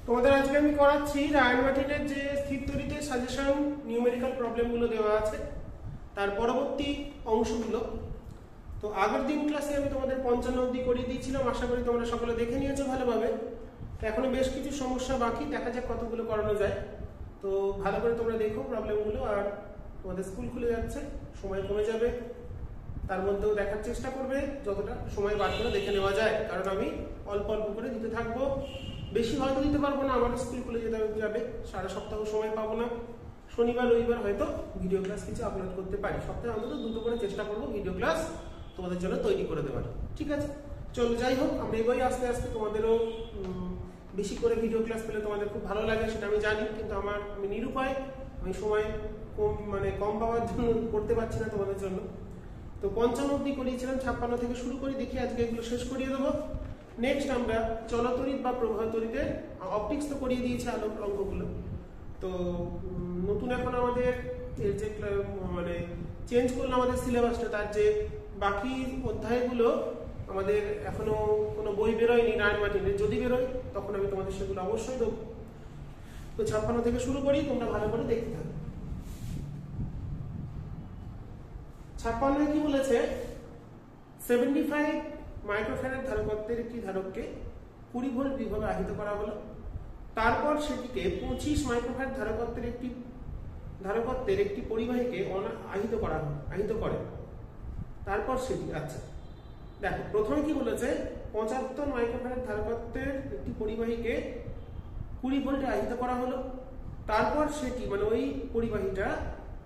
তোমাদের আজকে আমি করাচ্ছি রায়ান মার্টিনের যে স্থির তড়িতে সাজেশন নিউমেরিক্যাল প্রবলেমগুলো দেওয়া আছে তার পরবর্তী অংশগুলো। তো আগের দিন ক্লাসে আমি তোমাদের 55 অবধি করিয়ে দিয়েছিলাম, আশা করি তোমরা সকলে দেখে নিয়েছো ভালোভাবে। এখনো বেশ কিছু সমস্যা বাকি, দেখা যাক কতগুলো করানো যায়। তো ভালো করে তোমরা দেখো প্রবলেমগুলো, আর তোমাদের স্কুল খুলে যাচ্ছে, সময় কমে যাবে, তার মধ্যেও দেখার চেষ্টা করবে যতটা সময় বার করে দেখে নেওয়া যায়, কারণ আমি অল্প অল্প করে দিতে থাকবো। বেশি হয়তো দিতে পারবো না, আমার স্কুল খুলে যেতে যাবে, সারা সপ্তাহ সময় পাবো না। শনিবার রবিবার হয়তো ভিডিও ক্লাস কিছু আপলোড করতে পারি, সপ্তাহে অন্তত দুটো করে চেষ্টা করবো ভিডিও ক্লাস তোমাদের জন্য তৈরি করে দেওয়ার। ঠিক আছে, চলো যাই হোক, আমরা এগোই আস্তে আস্তে। তোমাদেরও বেশি করে ভিডিও ক্লাস পেলে তোমাদের খুব ভালো লাগে, সেটা আমি জানি, কিন্তু আমি নিরুপায়, আমি সময় কম পাওয়ার জন্য করতে পারছি না তোমাদের জন্য। তো 55 অবধি করিয়েছিলাম, 56 থেকে শুরু করি, দেখি আজকে এগুলো শেষ করিয়ে দেবো। নেক্সট আমরা চলতড়িৎ বা প্রবাহ তড়িতের অপটিক্স তো করিয়ে দিয়েছে আলোক অঙ্কগুলো। তো নতুন এখন আমাদের যে চেঞ্জ করলাম আমাদের সিলেবাসটা, তার যে বাকি অধ্যায়গুলো আমাদের এখনো কোনো বই বেরোয়নি রায়ান মার্টিনের, যদি বেরোয় তখন আমি তোমাদের সেগুলো অবশ্যই দেবো। তো 56 থেকে শুরু করি, তোমরা ভালো করে দেখতে থাকো। 56 কি বলেছে, 75 মাইক্রোফ্যারাড ধারকত্বের একটি ধারককে 20 ভোল্ট বিভবে আহিত করা হলো। তারপর সেটিকে 25 মাইক্রোফ্যারাড ধারকত্বের একটি পরিবাহীকে আহিত করে। তারপর সেটি, আচ্ছা দেখো, প্রথমে কি বলেছে, 75 মাইক্রোফ্যারাড ধারকত্বের একটি পরিবাহীকে 20 ভোল্টে আহিত করা হলো। তারপর সেটি ওই পরিবাহীটা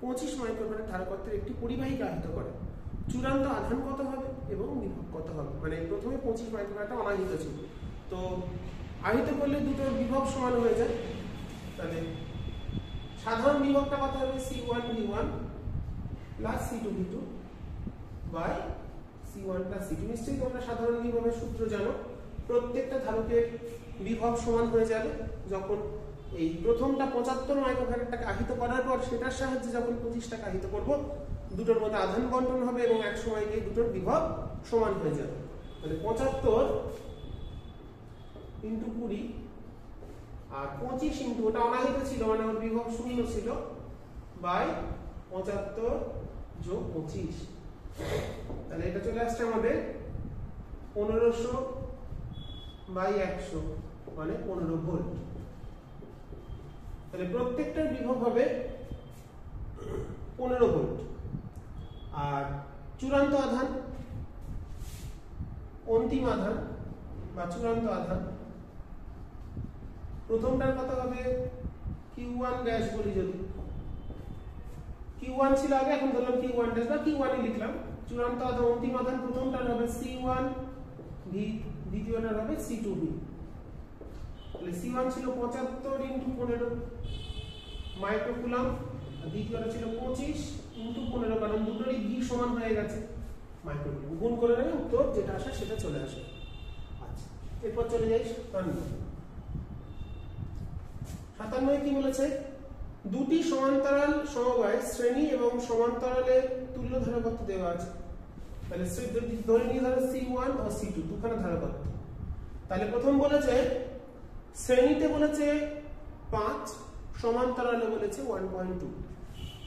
25 মাইক্রোফ্যারাড ধারকত্বের একটি পরিবাহীকে আহিত করে। চূড়ান্ত আধান কত হবে এবং বিভব কত হবে? প্রথমে 25 মাইক্রোফ্যারাডটা অনাহিত ছিল, তো আহিত করলে দুটো বিভব সমান হয়ে যায়। তাহলে সাধারণ বিভবটা কত হবে? C1 V1 plus C2 V2 by C1 plus C2। নিশ্চয়ই তোমরা সাধারণ বিভবের সূত্র জানো, প্রত্যেকটা ধারকের বিভব সমান হয়ে যাবে যখন এই প্রথমটা 75 মাইক্রোফ্যারাডটাকে আহিত করার পর সেটার সাহায্যে যখন 25টাকে আহিত করব, দুটোর মধ্যে আধান বন্টন হবে এবং এক সময় গিয়ে দুটোর বিভব সমান হয়ে যাবে। মানে 75 ইন্টু 20 আর 25 ইন্টু, ওটা অনাহিত ছিল ওর বিভব শূন্য ছিল, বাই 75 যোগ 25। তাহলে এটা চলে আসছে আমাদের 1500 বাই 100 15 ভোল্ট। তাহলে প্রত্যেকটার বিভব হবে 15 ভোল্ট। আর চূড়ান্ত আধান, অন্তিম আধান বা চূড়ান্ত আধান, প্রথমটার কত হবে? Q1 ড্যাশ বলি, যদি Q1 ছিল আগে, এখন ধরলাম Q1 ড্যাশ বা Q1 লিখলাম। চূড়ান্ত আধান, অন্তিম আধান, প্রথমটার হবে C1 V, দ্বিতীয়টার হবে C2 V। তাহলে C1 ছিল 75 ইন্টু 15 মাইক্রোকুলাম, আর দ্বিতীয়টা ছিল 25 ইন্টু 15, কারণ দুটোরই V সমান হয়ে গেছে মাইক্রোকুলাম। গুণ করে নেবে, উত্তর যেটা আসে সেটা চলে আসে। আচ্ছা, এরপর চলে যাই 57 কি বলেছে, দুটি সমান্তরাল সমবায় শ্রেণী এবং সমান্তরালের তুল্য ধারকত্ব দেওয়া আছে। তাহলে ধরে নিয়ে ধরো C1 ও C2 দুখানা ধারকত্ব। তাহলে প্রথম বলেছে শ্রেণীতে বলেছে 5, সমান্তরালে বলেছে 1.2।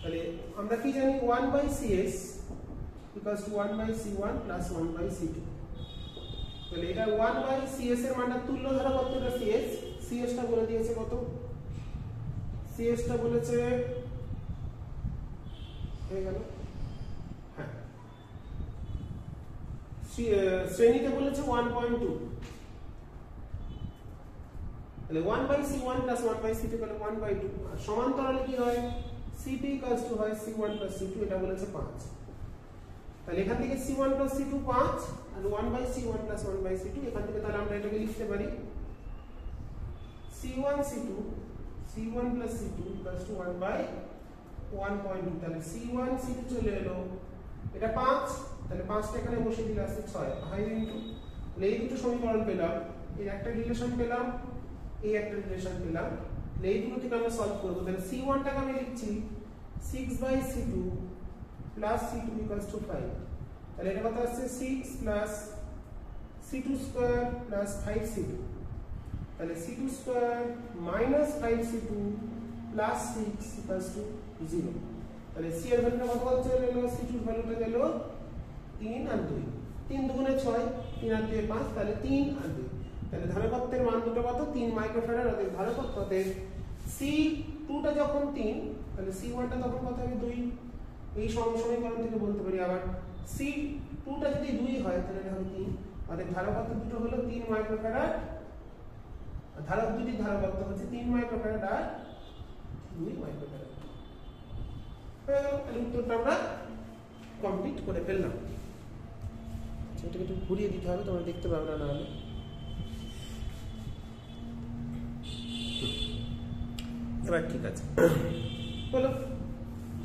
তাহলে আমরা কি জানি, 1/CS equals to 1/C1 plus 1/C2। তাহলে এটা 1/CS এর মানটা তুল্য ধারকত্বটা CS টা বলে দিয়েছে কত? CS টা বলেছে হয়ে গেল, হ্যাঁ, শ্রেণীতে বলেছে 1.2। তাহলে 1/C1 plus 1/C2 তাহলে 1/2। আর সমান্তরালে কি হয়, C2 equals to হয় C1 plus C2, এটা বলেছে 5। তাহলে এখান থেকে C1 plus C2 5 আর 1/C1 plus 1/C2, এখান থেকে তাহলে আমরা এটাকে লিখতে পারি C1 plus C2 equals to 1/1.2। তাহলে C1 C2 চলে এলো, এটা 5, তাহলে 5টা এখানে বসে দিলে আসছে 6। 5 ইনটু, এই দুটো সমীকরণ পেলাম, এর একটা রিলেশন পেলাম, এই একটা রিলেশন পেলাম। এই দুটো থেকে আমরা সলভ করব। তাহলে C1 টাকে আমি লিখছি 6/C2 plus C2 equals to 5। তাহলে এটা কত আসছে, 6 plus C2 square plus 5C2। তাহলে c2 square minus 5c2 plus 6 equals to 0। তাহলে c এর ভ্যালুটা কত চলে এলো, c2 এর ভ্যালুটা গেল 3 আর 2, 3 দুগুণে 6, 3 আর 2 5, তাহলে 3 আর 2, তাহলে ধারকত্বের মান দুটো কত 3 মাইক্রোফ্যারাড। অতএব ধারকত্ব c2 টা যখন 3 তাহলে c1 টা তখন কত হবে 2। এই সমীকরণ থেকে বলতে পারি আবার c2 টা যদি 2 হয় তাহলে এটা হবে 3, অতএব ধারকত্ব দুটো হলো 3 মাইক্রোফ্যারাড, ধারক দুটি ধারকত্ব হচ্ছে 3 মাইক্রোফ্যারাড আর 2 মাইক্রোফ্যারাড। তাহলে উত্তরটা আমরা কমপ্লিট করে ফেললাম। সেটাকে একটু ঘুরিয়ে দিতে হবে, তোমরা দেখতে পাবে না হলে। এবার ঠিক আছে, বলো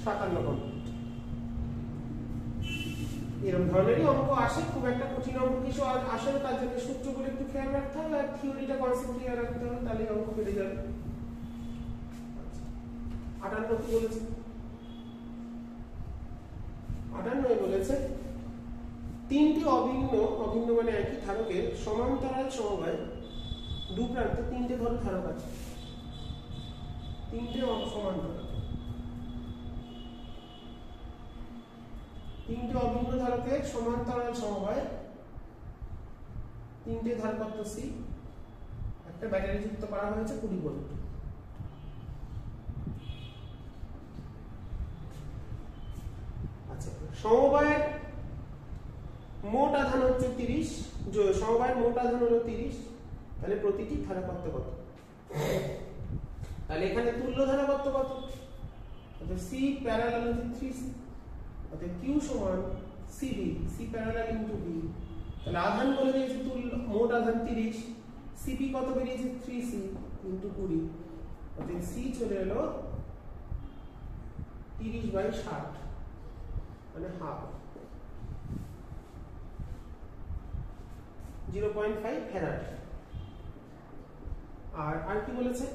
57 কমপ্লিট। এরকম ধরনেরই অঙ্ক আসে, খুব একটা কঠিন অঙ্ক কিছু আসে না, তার জন্য সূত্রগুলো একটু খেয়াল রাখতে হবে আর থিওরিটা কনসেপ্ট ক্লিয়ার রাখতে হবে, তাহলে অঙ্ক বেড়ে যাবে। 58 কি বলেছে, 58 বলেছে তিনটি অভিন্ন মানে একই ধারকের সমান্তরাল সমবায় দু প্রান্তে তিনটে ধারক আছে, তিনটে সমান্তরাল, তিনটে অভিন্ন ধারকের সমান্তরাল সমবায়, তিনটে ধারকত্ব c, একটা ব্যাটারি যুক্ত করা হয়েছে 20 ভোল্ট। আচ্ছা, সমবায়ের মোট আধান হচ্ছে 30, সমবায়ের মোট আধান হলো 30, তাহলে প্রতিটি ধারকত্ব কত? তাহলে এখানে তুল্য ধারকত্ব কত? অর্থাৎ c প্যারালাল হচ্ছে 3c, অর্থাৎ q সমান cb, c parallel into b। তাহলে আধান বলে দিয়েছে তুল্য, মোট আধান 30, cp কত বেরিয়েছে 3c ইনটু 20, অর্থাৎ c চলে এলো 30/60 মানে হাফ, 0.5 ফ্যারাড। আর কি বলেছে,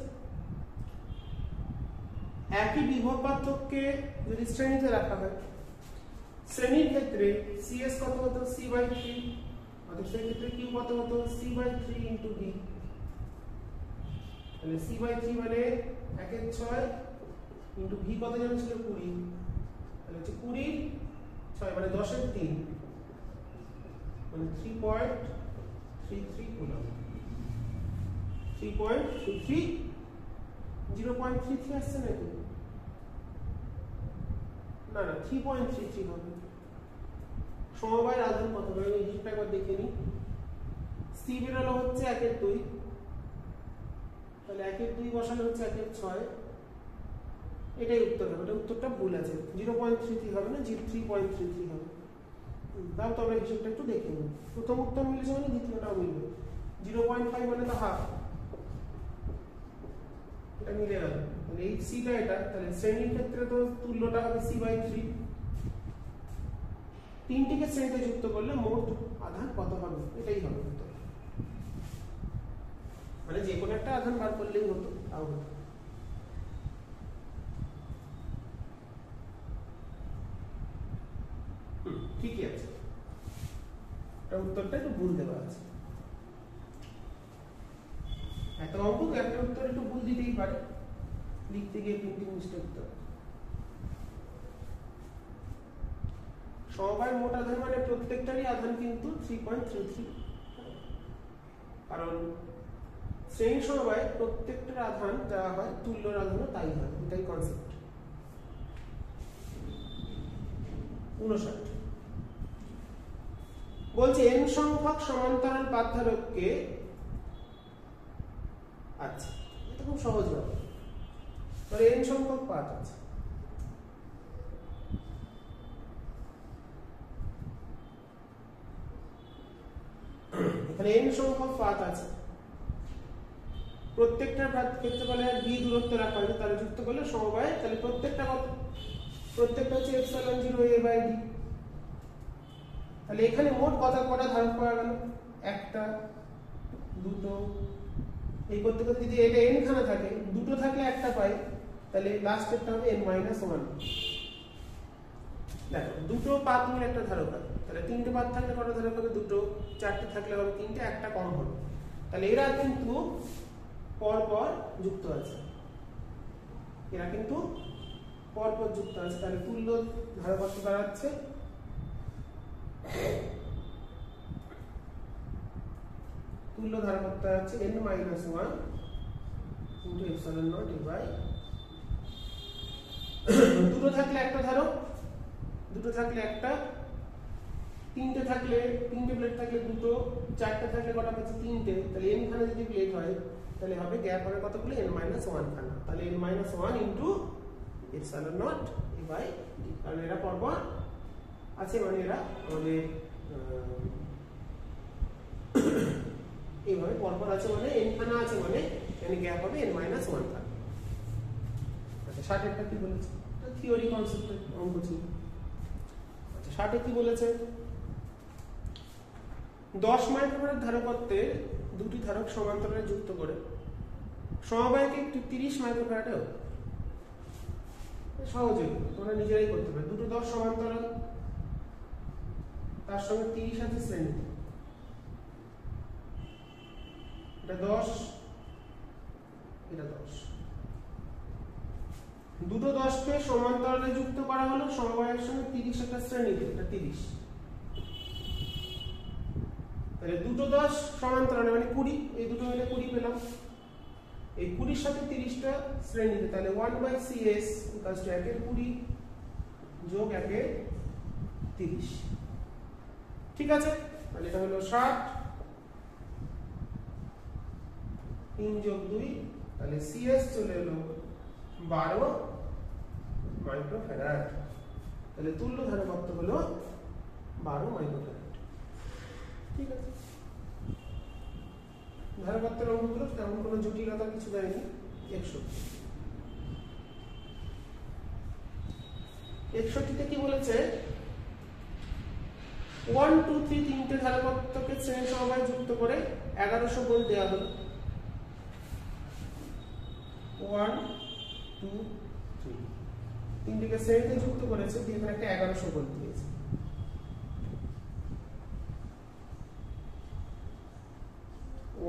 একই বিভব পার্থক্যকে যদি শ্রেণীতে রাখা হয়, শ্রেণীর ক্ষেত্রে cs কত হতো c/3, অর্থাৎ সেই ক্ষেত্রে q কত হতো c/3 ইনটু b। তাহলে c/3 মানে 1/6 ইনটু v কত জানো ছিল 20, তাহলে হচ্ছে 20/6 মানে 10^3 মানে 3.33 কুলম, 3.33, 0.33 আসছে নাকি? না 3.33 হবে। সমবায়ের আধান কত হবে আমি হিসাবটা একবার দেখে নিই। c বেরোলো হচ্ছে 1/2, তাহলে 1/2 বসালে হচ্ছে 1/6, এটাই উত্তর হবে। এটা উত্তরটা ভুল আছে, 0.33 হবে না, 3.33 হবে। দাও তো আমরা হিসাবটা একটু দেখে নিই। প্রথম উত্তর মিলেছে মানে দ্বিতীয়টাও মিলবে, 0.5 মানে তো হাফ, এটা মিলে গেল। মানে এই সিটা এটা, তাহলে শ্রেণীর ক্ষেত্রে তো তুল্যটা হবে c/3, তিনটিকে শ্রেণীতে যুক্ত করলে মোট আধান কত হবে, এটাই হবে উত্তর। মানে যে কোনো একটা আধান বার করলেই হতো, তাও হতো। ঠিকই আছে, এটা উত্তরটা একটু ভুল দেওয়া আছে। এত অঙ্ক একটা উত্তর একটু ভুল দিতেই পারে, লিখতে গিয়ে প্রিন্টিং মিস্টেক হতে পারে। সমবায়ের মোট আধান মানে প্রত্যেকটারই আধান কিন্তু 3.33, কারণ শ্রেণী সমবায়ে প্রত্যেকটার আধান দেওয়া হয়, তুল্যর আধানও তাই হয়, এটাই কনসেপ্ট। 59 বলছে n সংখ্যক সমান্তরাল পাতধারককে, আচ্ছা এটা খুব সহজ ব্যাপার, মানে n সংখ্যক পাত আছে, এখানে n সংখ্যক পাত আছে, প্রত্যেকটার ক্ষেত্রফলে b দূরত্ব রাখা হয়েছে, তাহলে যুক্ত করলে সমবায়, তাহলে প্রত্যেকটা কত, প্রত্যেকটা হচ্ছে ε0a/d। তাহলে এখানে মোট কটা ধারক পাওয়া গেল, একটা, দুটো, এই করতে করতে যদি এটা n খানা থাকে, দুটো থাকলে একটা পাই, তাহলে লাস্টেরটা হবে n-1। দেখো দুটো পাত মিলে একটা ধারক আছে, তাহলে তিনটে পাত থাকলে কটা ধারক হবে, দুটো, চারটে থাকলে হবে তিনটে, একটা কম হবে। তাহলে এরা কিন্তু পর পর যুক্ত আছে, এরা কিন্তু পর পর যুক্ত আছে। তাহলে তুল্য ধারকত্ব দাঁড়াচ্ছে n - 1 into epsilon not e by দুটো থাকলে একটা ধারক, দুটো থাকলে একটা, তিনটে প্লেট থাকলে দুটো, চারটে থাকলে কটা পাচ্ছে তিনটে। তাহলে n খানা যদি প্লেট হয় তাহলে হবে গ্যাপ হবে কতগুলো n - 1 খানা। তাহলে n - 1 into epsilon not e by d, কারণ এরা পরপর আছে মানে এরা আমাদের এইভাবে পরপর আছে মানে n খানা আছে মানে এখানে গ্যাপ হবে n - 1 খানা। আচ্ছা 60 এরটা কি বলেছে? এটা থিওরি কনসেপ্টের অঙ্ক ছিল। আচ্ছা 60 কি বলেছে? 10 মাইক্রোফ্যারাড ধারকত্বে দুটি ধারক সমান্তরালে যুক্ত করে সমবায়কে একটি 30 মাইক্রোফ্যারাডে হবে। সহজে তোমরা নিজেরাই করতে পারবে। দুটো 10 সমান্তরাল, তার সঙ্গে 30 আছে শ্রেণীতে, এটা 10, এটা 10, দুটো 10 কে সমান্তরালে যুক্ত করা হলো সমবায়ের সঙ্গে 30 একটা শ্রেণীতে, এটা 30। তাহলে দুটো 10 সমান্তরালে মানে 20, এই দুটো মিলে 20 পেলাম। এই 20 সাথে 30টা শ্রেণীতে, তাহলে 1/CS = 1 এর 20 যোগ 1 এর 30। ঠিক আছে, তাহলে এটা হলো 60, 3 যোগ 2, তাহলে CS চলে এলো 12 মাইক্রোফ্যারাড। তাহলে তুল্য ধারকত্ব হলো 12 মাইক্রোফ্যারাড। ঠিক আছে, ধারকত্বের অঙ্কগুলো তেমন কোনো জটিলতা কিছু দেয়নি। 61তে কি বলেছে? 1 2 3 তিনটে ধারকত্বকে শ্রেণী সমবায়ে যুক্ত করে 1100 ভোল্ট দেওয়া হলো। 1 2 3 তিনটিকে শ্রেণীতে যুক্ত করেছে, দিয়ে এখানে একটা 1100 ভোল্ট দিয়েছে।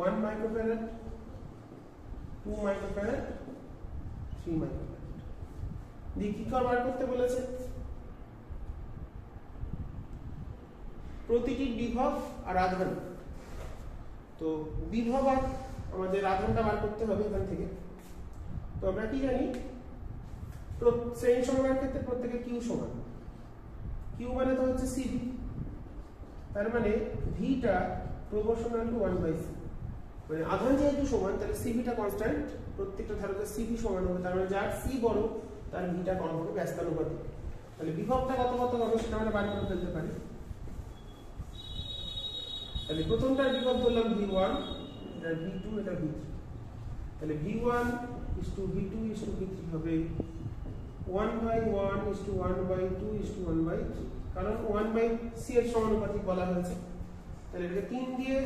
1 মাইক্রোফ্যারাড, 2 মাইক্রোফ্যারাড, 3 মাইক্রোফ্যারাড দিয়ে কি বার করতে বলেছে? প্রতিটি বিভব আর আধান। তো বিভব আর আমাদের আধানটা বার করতে হবে এখান থেকে। তো আমরা কি জানি, শ্রেণী সমবায়ের ক্ষেত্রে প্রত্যেকে কিউ সমান, কিউ মানে তো হচ্ছে সিভি, তার মানে ভিটা প্রপোর্শনাল টু 1/c, মানে আধান যেহেতু সমান তাহলে সিভিটা কনস্ট্যান্ট, প্রত্যেকটা ধারকের সিভি সমান হবে, তার মানে যার সি বড় তার ভিটা কম হবে ব্যস্তানুপাতিক। তাহলে বিভবটা কত হবে সেটা আমরা বার করে ফেলতে পারি। তাহলে প্রথমটার বিভব বললাম V1, এটা V2, এটা V3। তাহলে V1 = V2 = V3 হবে 1/1 = 1/2 = 1/3, কারণ 1/c এর সমানুপাতিক বলা হয়েছে। তাহলে এটাকে 3 দিয়ে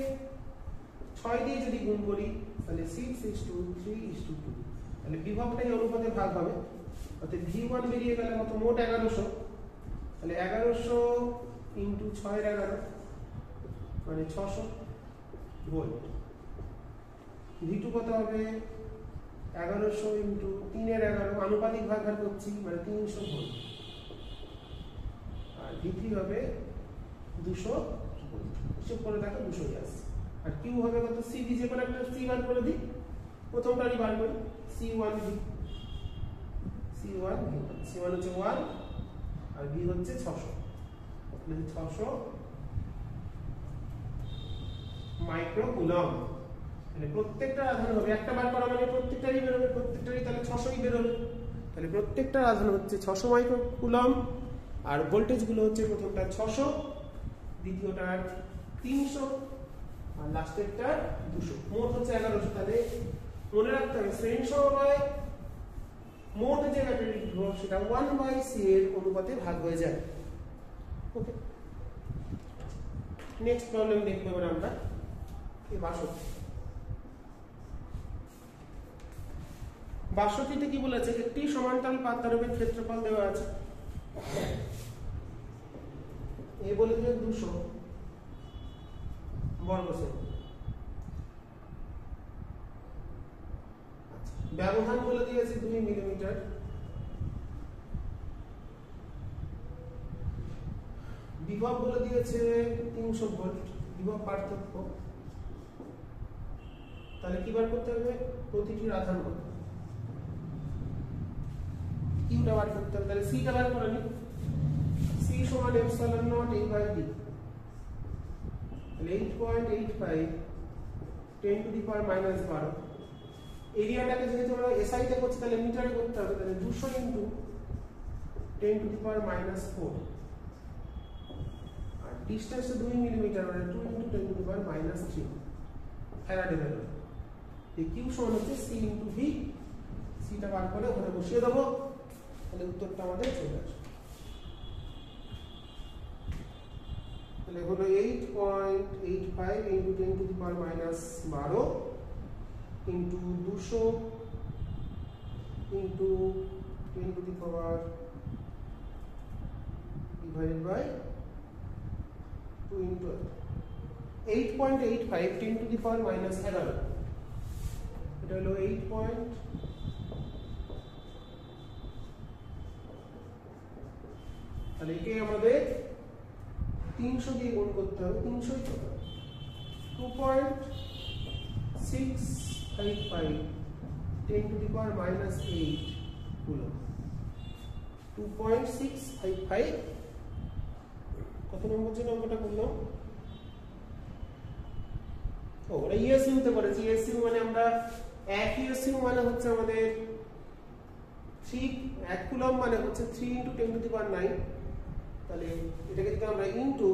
6 দিয়ে যদি গুণ করি তাহলে 6:3:2। তাহলে বিভবটা এই অনুপাতে ভাগ হবে, অর্থাৎ V1 বেরিয়ে গেলে কত? মোট 1100। তাহলে 1100 × 6/11 মানে 600 ভোল্ট। V2 কত হবে? 1100 × 3/11 আনুপাতিক ভাগ করছি মানে 300 ভোল্ট। আর V3 হবে 200 ভোল্ট। হিসাব করে দেখো 200 আসছে। আর কিউ হবে কত? সিভি, যে কোনো একটা সি বার করে দিই, প্রথমটারই বার করি, C1 V, C1 হচ্ছে 1 আর V হচ্ছে 600, মানে 600 মাইক্রোকুলম্ব। মানে প্রত্যেকটা আধান হবে, একটা বার করা মানে প্রত্যেকটারই বের হবে, প্রত্যেকটারই তাহলে 600ই বের হবে। তাহলে প্রত্যেকটা আধান হচ্ছে 600 মাইক্রোকুলম্ব, আর ভোল্টেজ গুলো হচ্ছে প্রথমটা 600, দ্বিতীয়টা 300, আর লাস্টেরটা 200, মোট হচ্ছে 1100। তাহলে মনে রাখতে হবে শ্রেণী সমবায় মোট যে ব্যাটারি বিভব সেটা 1/c এর অনুপাতে ভাগ হয়ে যায়। ওকে, নেক্সট প্রবলেম দেখব এবার আমরা। এই 62তে কি বলেছে? একটি সমান্তরাল পাতদ্বয়ের ক্ষেত্রফল দেওয়া আছে, এ বলে দিলে 200 বর্গ সেমি। ব্যবধান বলে দিয়েছে 2 মিলিমিটার, বিভব বলে দিয়েছে 300 ভোল্ট, বিভব পার্থক্য। তাহলে কি বার করতে হবে? প্রতিটির আধান কত, কিউটা বার করতে হবে। তাহলে সিটা বার করে নি, সি সমান epsilon not a by d। তাহলে 8.85 10 টু দি পাওয়ার মাইনাস 12। এরিয়াটাকে যেহেতু আমরা এসআই তে করছি তাহলে মিটারে করতে হবে, তাহলে 200 into 10 to the power minus 4, আর ডিসটেন্স 2 মিলিমিটার, মানে 2 into 10 to the power minus 3 faraday বেরোবে। এই কিউ সমান হচ্ছে সি ইনটু ভি। সিটা বার করে ওখানে বসিয়ে দেবো, তাহলে উত্তরটা আমাদের চলে আসবে। তাহলে হলো 8.85 into 10 to the power minus 12 into 200 into 10 to the power divided by 2 into 8.85 10 to the power minus 11। এটা হলো 8. তাহলে একে আমাদের 300 দিয়ে গুণ করতে হবে, 300 ই তো 2.655 10 টু দি পাওয়ার মাইনাস 8 হলো 2.655। কত নম্বর জন্য অঙ্কটা করলাম? ও ওটা ইএসইউ তে করেছি। ইএসইউ মানে আমরা এক ইএসইউ মানে হচ্ছে আমাদের 3 1 কুলম্ব মানে হচ্ছে 3 ইনটু 10 টু দি পাওয়ার 9। তাহলে এটাকে যদি আমরা ইনটু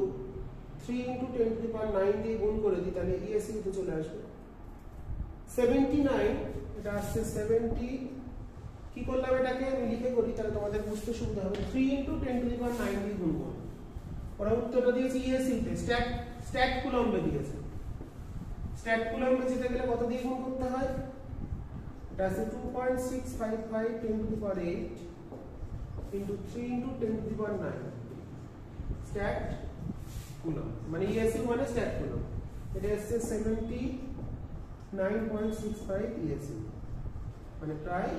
3 ইনটু 10 টু দি পাওয়ার 9 দিয়ে গুণ করে দিই তাহলে ইএসইউ তে চলে আসবে 79। এটা আসছে 70। কি করলাম এটাকে আমি লিখে করি তাহলে তোমাদের বুঝতে সুবিধা হবে। 3 ইনটু 10 টু দি পাওয়ার 9 দিয়ে গুণ করব। ওরা উত্তরটা দিয়েছে ইএসইউ তে, স্ট্যাক কুলম্বে দিয়েছে। স্ট্যাক কুলম্বে যেতে গেলে কত দিয়ে গুণ করতে হয়? এটা আছে 2.655 10 to the power 8 into 3 into 10 to the power 9 stack coulomb, মানে ইএসইউ মানে স্ট্যাক কুলম্ব। এটা আসছে 79.65 ইএসইউ, মানে প্রায়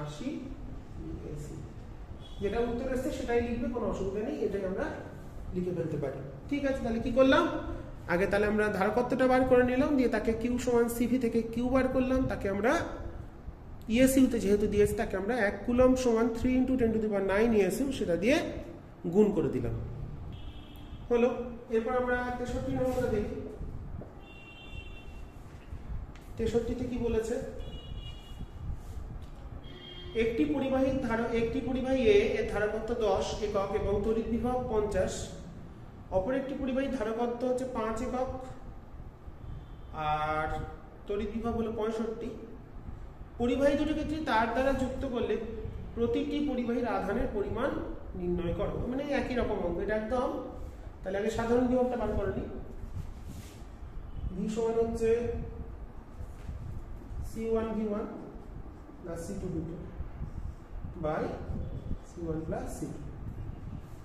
80 ইএসইউ। যেটা উত্তর আসছে সেটাই লিখবে, কোনো অসুবিধা নেই, এটাই আমরা লিখে ফেলতে পারি। ঠিক আছে, তাহলে কি করলাম? আগে তাহলে আমরা ধারকত্বটা বার করে নিলাম, দিয়ে তাকে কিউ সমান সিভি থেকে কিউ বার করলাম, তাকে আমরা ইএসইউ তে যেহেতু দিয়েছে তাকে আমরা 1 কুলম্ব সমান 3 into 10 to the power 9 ESU সেটা দিয়ে গুণ করে দিলাম। হলো। এরপর আমরা 63 নম্বরটা দেখি। 63 তে কি বলেছে? একটি পরিবাহী এ এর ধারকত্ব 10 একক এবং তড়িৎ বিভব 50, অপর একটি পরিবাহী ধারকত্ব হচ্ছে 5 একক আর তড়িৎ বিভব হলো 65। পরিবাহী দুটো ক্ষেত্রে তার দ্বারা যুক্ত করলে প্রতিটি পরিবাহীর আধানের পরিমাণ নির্ণয় করো, মানে একই রকম অঙ্ক এটা একদম। তাহলে আগে সাধারণ বিভবটা বার করে নিই। ভি সমান হচ্ছে C1 V1 plus C2 V2 by C1 plus C2।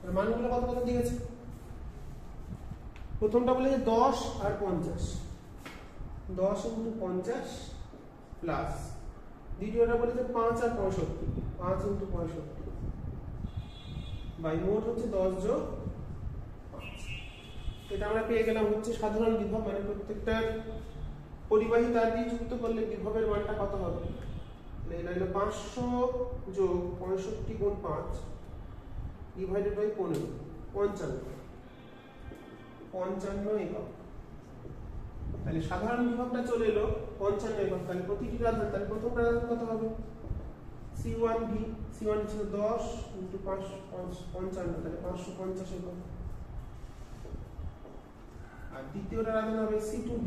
এর মানগুলো কত কত দিয়েছে? প্রথমটা বলে 10 আর 50, 10 ইনটু 50 প্লাস দ্বিতীয়টা বলেছে 5 আর 65, 5 ইনটু 65 বাই মোট হচ্ছে 10 যোগ 5। এটা আমরা পেয়ে গেলাম হচ্ছে সাধারণ বিভব, মানে প্রত্যেকটা পরিবাহী তার দিয়ে যুক্ত করলে বিভবের মানটা কত হবে? এটা হলো 500 যোগ 65 গুণ 5 ডিভাইডেড বাই 15, 55 একক। তাহলে সাধারণ বিভবটা চলে এলো 55 একক। তাহলে প্রতিটি আধান, তাহলে প্রথমটা আধান কত হবে? C1 V, C1 ছিল 10 ইনটু 5 55, তাহলে 550 একক। আর দ্বিতীয়টা আধান হবে C2 V,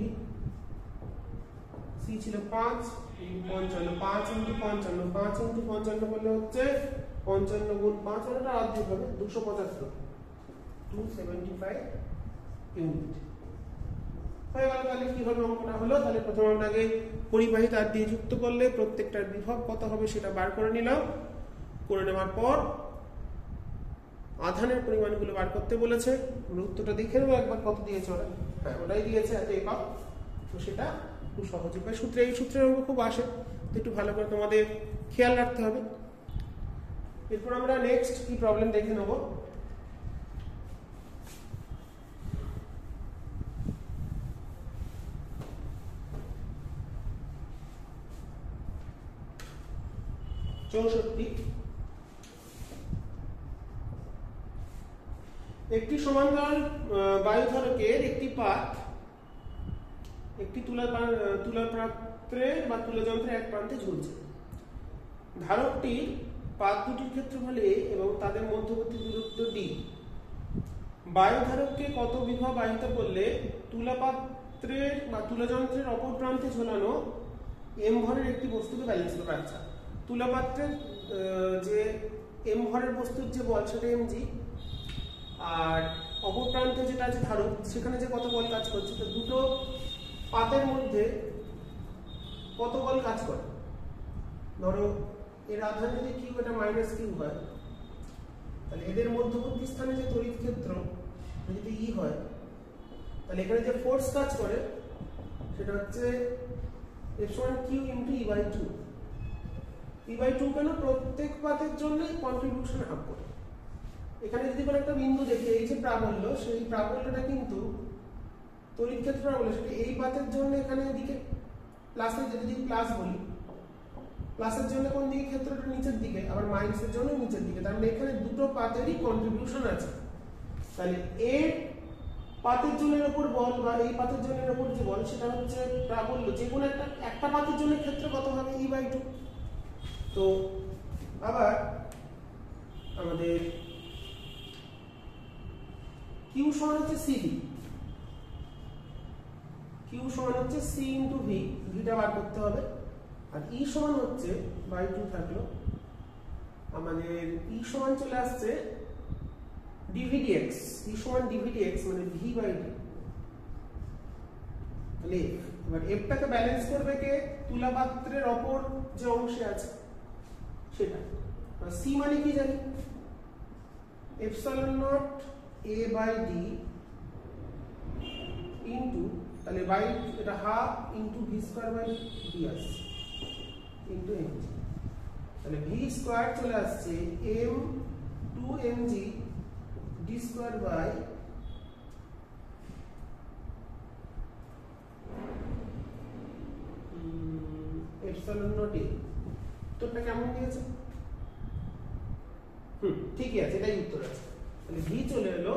C ছিল 5 ইনটু 55, 5 ইনটু 55, 5 ইনটু 55 করলে হচ্ছে 55 গুণ 5, মানে এটা অর্ধেক হবে 275, 275 ইউনিট হয়ে গেল। তাহলে কিভাবে অঙ্কটা হলো? তাহলে প্রথমে আমরা আগে পরিবাহী তার দিয়ে যুক্ত করলে প্রত্যেকটার বিভব কত হবে সেটা বার করে নিলাম। করে নেওয়ার পর আধানের পরিমাণগুলো বার করতে বলেছে, আমরা উত্তরটা দেখে নেবো একবার কত দিয়েছে ওরা। হ্যাঁ, ওটাই দিয়েছে এত একক, তো সেটা খুব সহজ উপায়। এই সূত্রের অঙ্ক খুব আসে, তো একটু ভালো করে তোমাদের খেয়াল রাখতে হবে। এরপর আমরা নেক্সট কি প্রবলেম দেখে নেব। একটি সমান্তরাল বায়ুধারকের একটি পাত একটি তুলা পাত্রের বা তুলাযন্ত্রের এক প্রান্তে ঝুলছে। ধারকটির পাত দুটির ক্ষেত্রফল a এবং তাদের মধ্যবর্তী দূরত্ব d। বায়ুধারককে কত বিভব বাহিত করলে তুলাপাত্রের বা তুলাযন্ত্রের অপর প্রান্তে ঝোলানো m ভরের একটি বস্তুকে ব্যালেন্স করবে। আচ্ছা, তুলাপাত্রের যে m ভরের বস্তুর যে বল সেটা mg, আর অপর প্রান্তে যেটা আছে ধারক সেখানে যে কত বল কাজ করছে, তো দুটো পাতের মধ্যে কত বল কাজ করে। ধরো এর আধান যদি কিউ, এটা মাইনাস কিউ হয়, তাহলে এদের মধ্যবর্তী স্থানে যে তড়িৎ ক্ষেত্র যদি ই হয়, তাহলে এখানে যে ফোর্স কাজ করে সেটা হচ্ছে F1 Q into E/2। E/2 কেন? প্রত্যেক পাতের জন্য কন্ট্রিবিউশন হাফ করে। এখানে যদি কোনো একটা বিন্দু দেখি, এই যে প্রাবল্য, সেই প্রাবল্যটা কিন্তু তড়িৎ ক্ষেত্র প্রাবল্য, সেটা এই পাতের জন্য এখানে এদিকে প্লাসের, যদি প্লাস বলি, প্লাসের জন্য কোন দিকে ক্ষেত্রটা নিচের দিকে, আবার মাইনাসের জন্য নিচের দিকে। তার মানে এখানে দুটো পাতেরই কন্ট্রিবিউশন আছে। তাহলে এর পাতের জনের উপর বল বা এই পাতের জনের উপর যে বল সেটা হচ্ছে প্রাবল্য। যে কোনো একটা পাতের জন্য ক্ষেত্র কত হবে? E/2। তো আবার আমাদের Q সমান হচ্ছে CV, Q সমান হচ্ছে C ইন্টু V, ভিটা বার করতে হবে। আর E সমান হচ্ছে বাই 2 থাকলো, আমাদের E সমান চলে আসছে dVdx, E সমান dVdx মানে V/d। তাহলে এবার Fটাকে ব্যালেন্স করবে কে? তুলাপাত্রের অপর যে অংশে আছে সেটা। আর C মানে কি জানি? এপসাইলন নট A/d ইন্টু, তাহলে বাই এটা half into V square by ds into mg। তাহলে ভি স্কয়ার চলে আসছে m 2mg d square by epsilon not a। উত্তরটা কেমন দিয়েছে? ঠিকই আছে, এটাই উত্তর আছে। তাহলে ভি চলে এলো,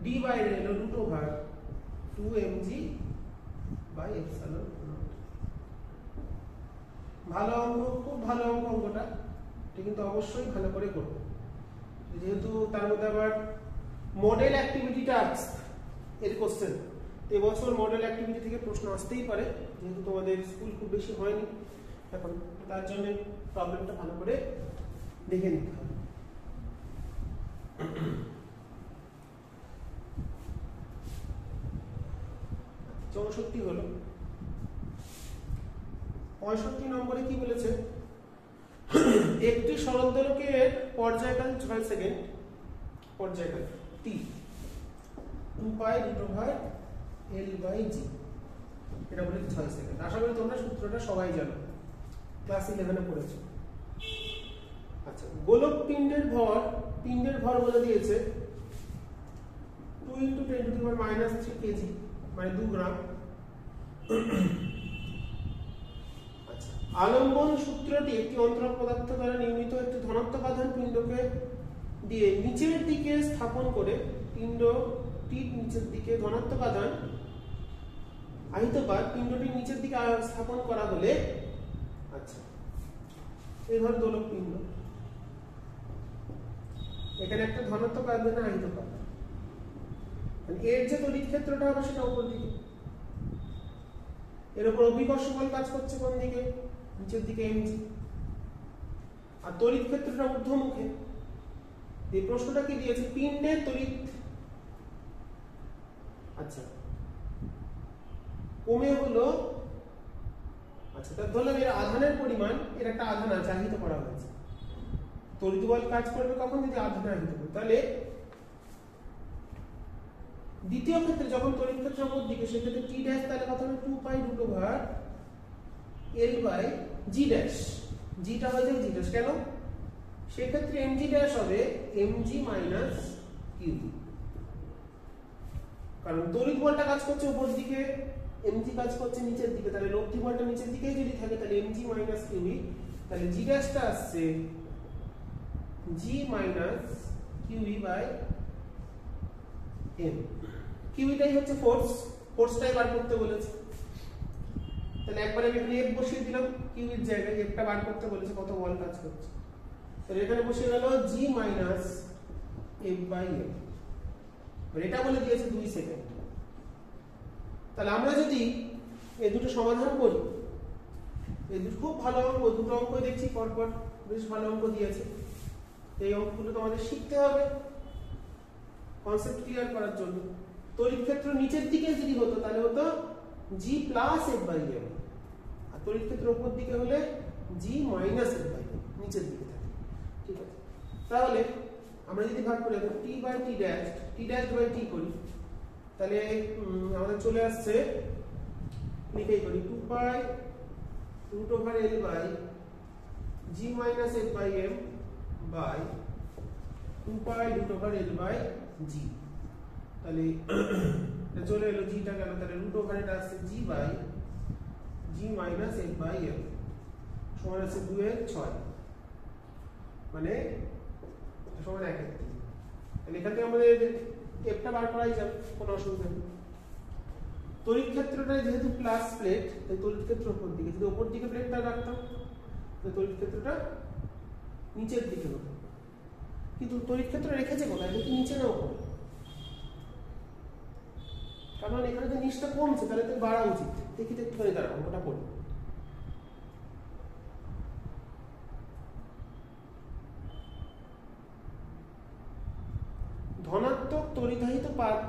ডি বাইরে এলো root over 2mg by epsilon not. ভালো অঙ্ক, খুব ভালো অঙ্ক অঙ্কটা, এটা কিন্তু অবশ্যই ভালো করে করবে, যেহেতু তার মধ্যে আবার মডেল অ্যাক্টিভিটিটা আছে এর কোশ্চেন। তো এবছর মডেল অ্যাক্টিভিটি থেকে প্রশ্ন আসতেই পারে, যেহেতু তোমাদের স্কুল খুব বেশি হয়নি এখন, তার জন্য প্রবলেমটা ভালো করে দেখে নিতে হবে। 64 হলো। 65 নম্বরে কি বলেছে? একটি সরল দোলকের পর্যায়কাল 6 সেকেন্ড, পর্যায়কাল t 2π√L/g, এটা বলে 6 সেকেন্ড। আশা করি তোমরা সূত্রটা সবাই জানো, ক্লাস 11 এ পড়েছো। আচ্ছা, গোলক পিণ্ডের ভর বলে দিয়েছে 2 × 10⁻³ কেজি, মানে 2 গ্রাম। আচ্ছা, আলম্বন সূত্রটি একটি অন্তরক পদার্থ দ্বারা নির্মিত একটি ধনাত্মক আধান পিণ্ডকে দিয়ে নিচের দিকে স্থাপন করে, পিণ্ডটির নিচের দিকে ধনাত্মক আধান আহিতকার পিণ্ডটির নিচের দিকে স্থাপন করা হলে, আচ্ছা এই ধর দোলক পিণ্ড, এখানে একটা ধনাত্মক আধান আহিতকার, এর যে তড়িৎ ক্ষেত্রটা হবে সেটা উপর দিকে, এর উপর অভিকর্ষ বল কাজ করছে কোন দিকে? নিচের দিকে mg, আর তড়িৎ ক্ষেত্রটা ঊর্ধ্বমুখে। এই প্রশ্নটা কি দিয়েছে? পিণ্ডের তড়িৎ, আচ্ছা কমে হলো, আচ্ছা তার ধরলাম এর আধানের পরিমাণ, এর একটা আধান আছে আহিত করা হয়েছে, তড়িৎ বল কাজ করবে কখন? যদি আধান আহিত করে। তাহলে দ্বিতীয় ক্ষেত্রে যখন তড়িৎ ক্ষেত্র উপর দিকে, সেক্ষেত্রে t' তাহলে কত হবে? 2π√L/g L by G dash, জিটা হয়ে যাবে জি ড্যাশ। কেন? সেক্ষেত্রে এম জি ড্যাশ হবে এম জি মাইনাস কিউ, কারণ তড়িৎ বলটা কাজ করছে উপর দিকে, এমজি কাজ করছে নিচের দিকে, তাহলে লব্ধি বলটা নিচের দিকেই যদি থাকে তাহলে এমজি মাইনাস কিউই, তাহলে জি ড্যাশটা আসছে জি মাইনাস কিউই বাই এম। কিউইটাই হচ্ছে ফোর্স, ফোর্সটাই বার করতে বলেছে, তাহলে একবার আমি এখানে এফ বসিয়ে দিলাম, কিউইর জায়গায় এফটা বার করতে বলেছে, কত বল কাজ করছে, তাহলে এখানে বসিয়ে গেল জি মাইনাস এফ বাই এম, এটা বলে দিয়েছে 2 সেকেন্ড। তাহলে আমরা যদি এই দুটো সমাধান করি, এই দুটো খুব ভালো অঙ্ক, দুটো অঙ্ক দেখছি পরপর বেশ ভালো অঙ্ক দিয়েছে, এই অঙ্কগুলো তোমাদের শিখতে হবে কনসেপ্ট ক্লিয়ার করার জন্য। তড়িৎ ক্ষেত্র নিচের দিকে যদি হতো তাহলে হতো G plus F by M, আর তড়িৎ ক্ষেত্র উপর দিকে হলে G minus F by M, নিচের দিকে থাকে। ঠিক আছে, তাহলে আমরা যদি ভাগ করে T by T dash, T dash by T করি, তাহলে আমাদের চলে আসছে, লিখেই করি 2 pi root over L by G minus F by M by 2 pi root over L by G. তাহলে এটা চলে এলো, জিটা গেল, তাহলে রুট ওভার এটা আসছে G by G minus F by M সমান আছে 2 এর 6, মানে সমান 1 এর 3। তাহলে এখান থেকে আমাদের এফটা বার করাই যাবে, কোনো অসুবিধা নেই। তড়িৎ ক্ষেত্রটা যেহেতু প্লাস প্লেট, তাই তড়িৎ ক্ষেত্র উপর দিকে, যদি উপর দিকে প্লেটটা রাখতাম তাহলে তড়িৎ ক্ষেত্রটা নিচের দিকে হতো, কিন্তু তড়িৎ ক্ষেত্র রেখেছে কোথায়, এটা কি নিচে না উপরে? কারণ এখানে তো নিচটা কমছে, তাহলে তো বাড়া উচিত। দেখি তো একটুখানি দাঁড়াও, ওটা পড়ি। ধনাত্মক তড়িদাহিত পাত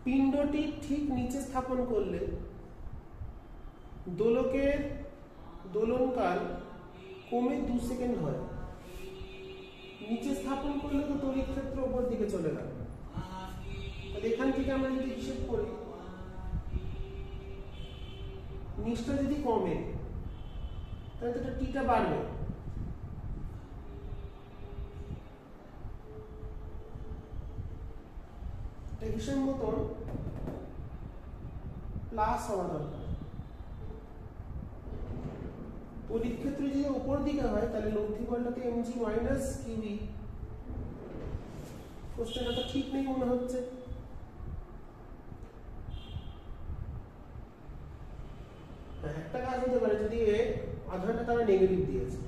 পিণ্ডটি ঠিক নিচে স্থাপন করলে দোলকের দোলনকাল কমে 2 সেকেন্ড হয়। নিচে স্থাপন করলে তো তড়িৎ ক্ষেত্র উপর দিকে চলে গেল, তাহলে এখান থেকে আমরা যদি হিসেব করি, নিচটা যদি কমে তাহলে তো টিটা বাড়বে, হিসেব মতন প্লাস হওয়া দরকার। তড়িৎ ক্ষেত্র যদি উপর দিকে হয় তাহলে লব্ধি বলটাকে এমজি মাইনাস কিউই। কোশ্চেনটা তো ঠিক নেই মনে হচ্ছে। একটা কাজ হতে পারে, যদি আধানটা তারা নেগেটিভ দিয়েছে,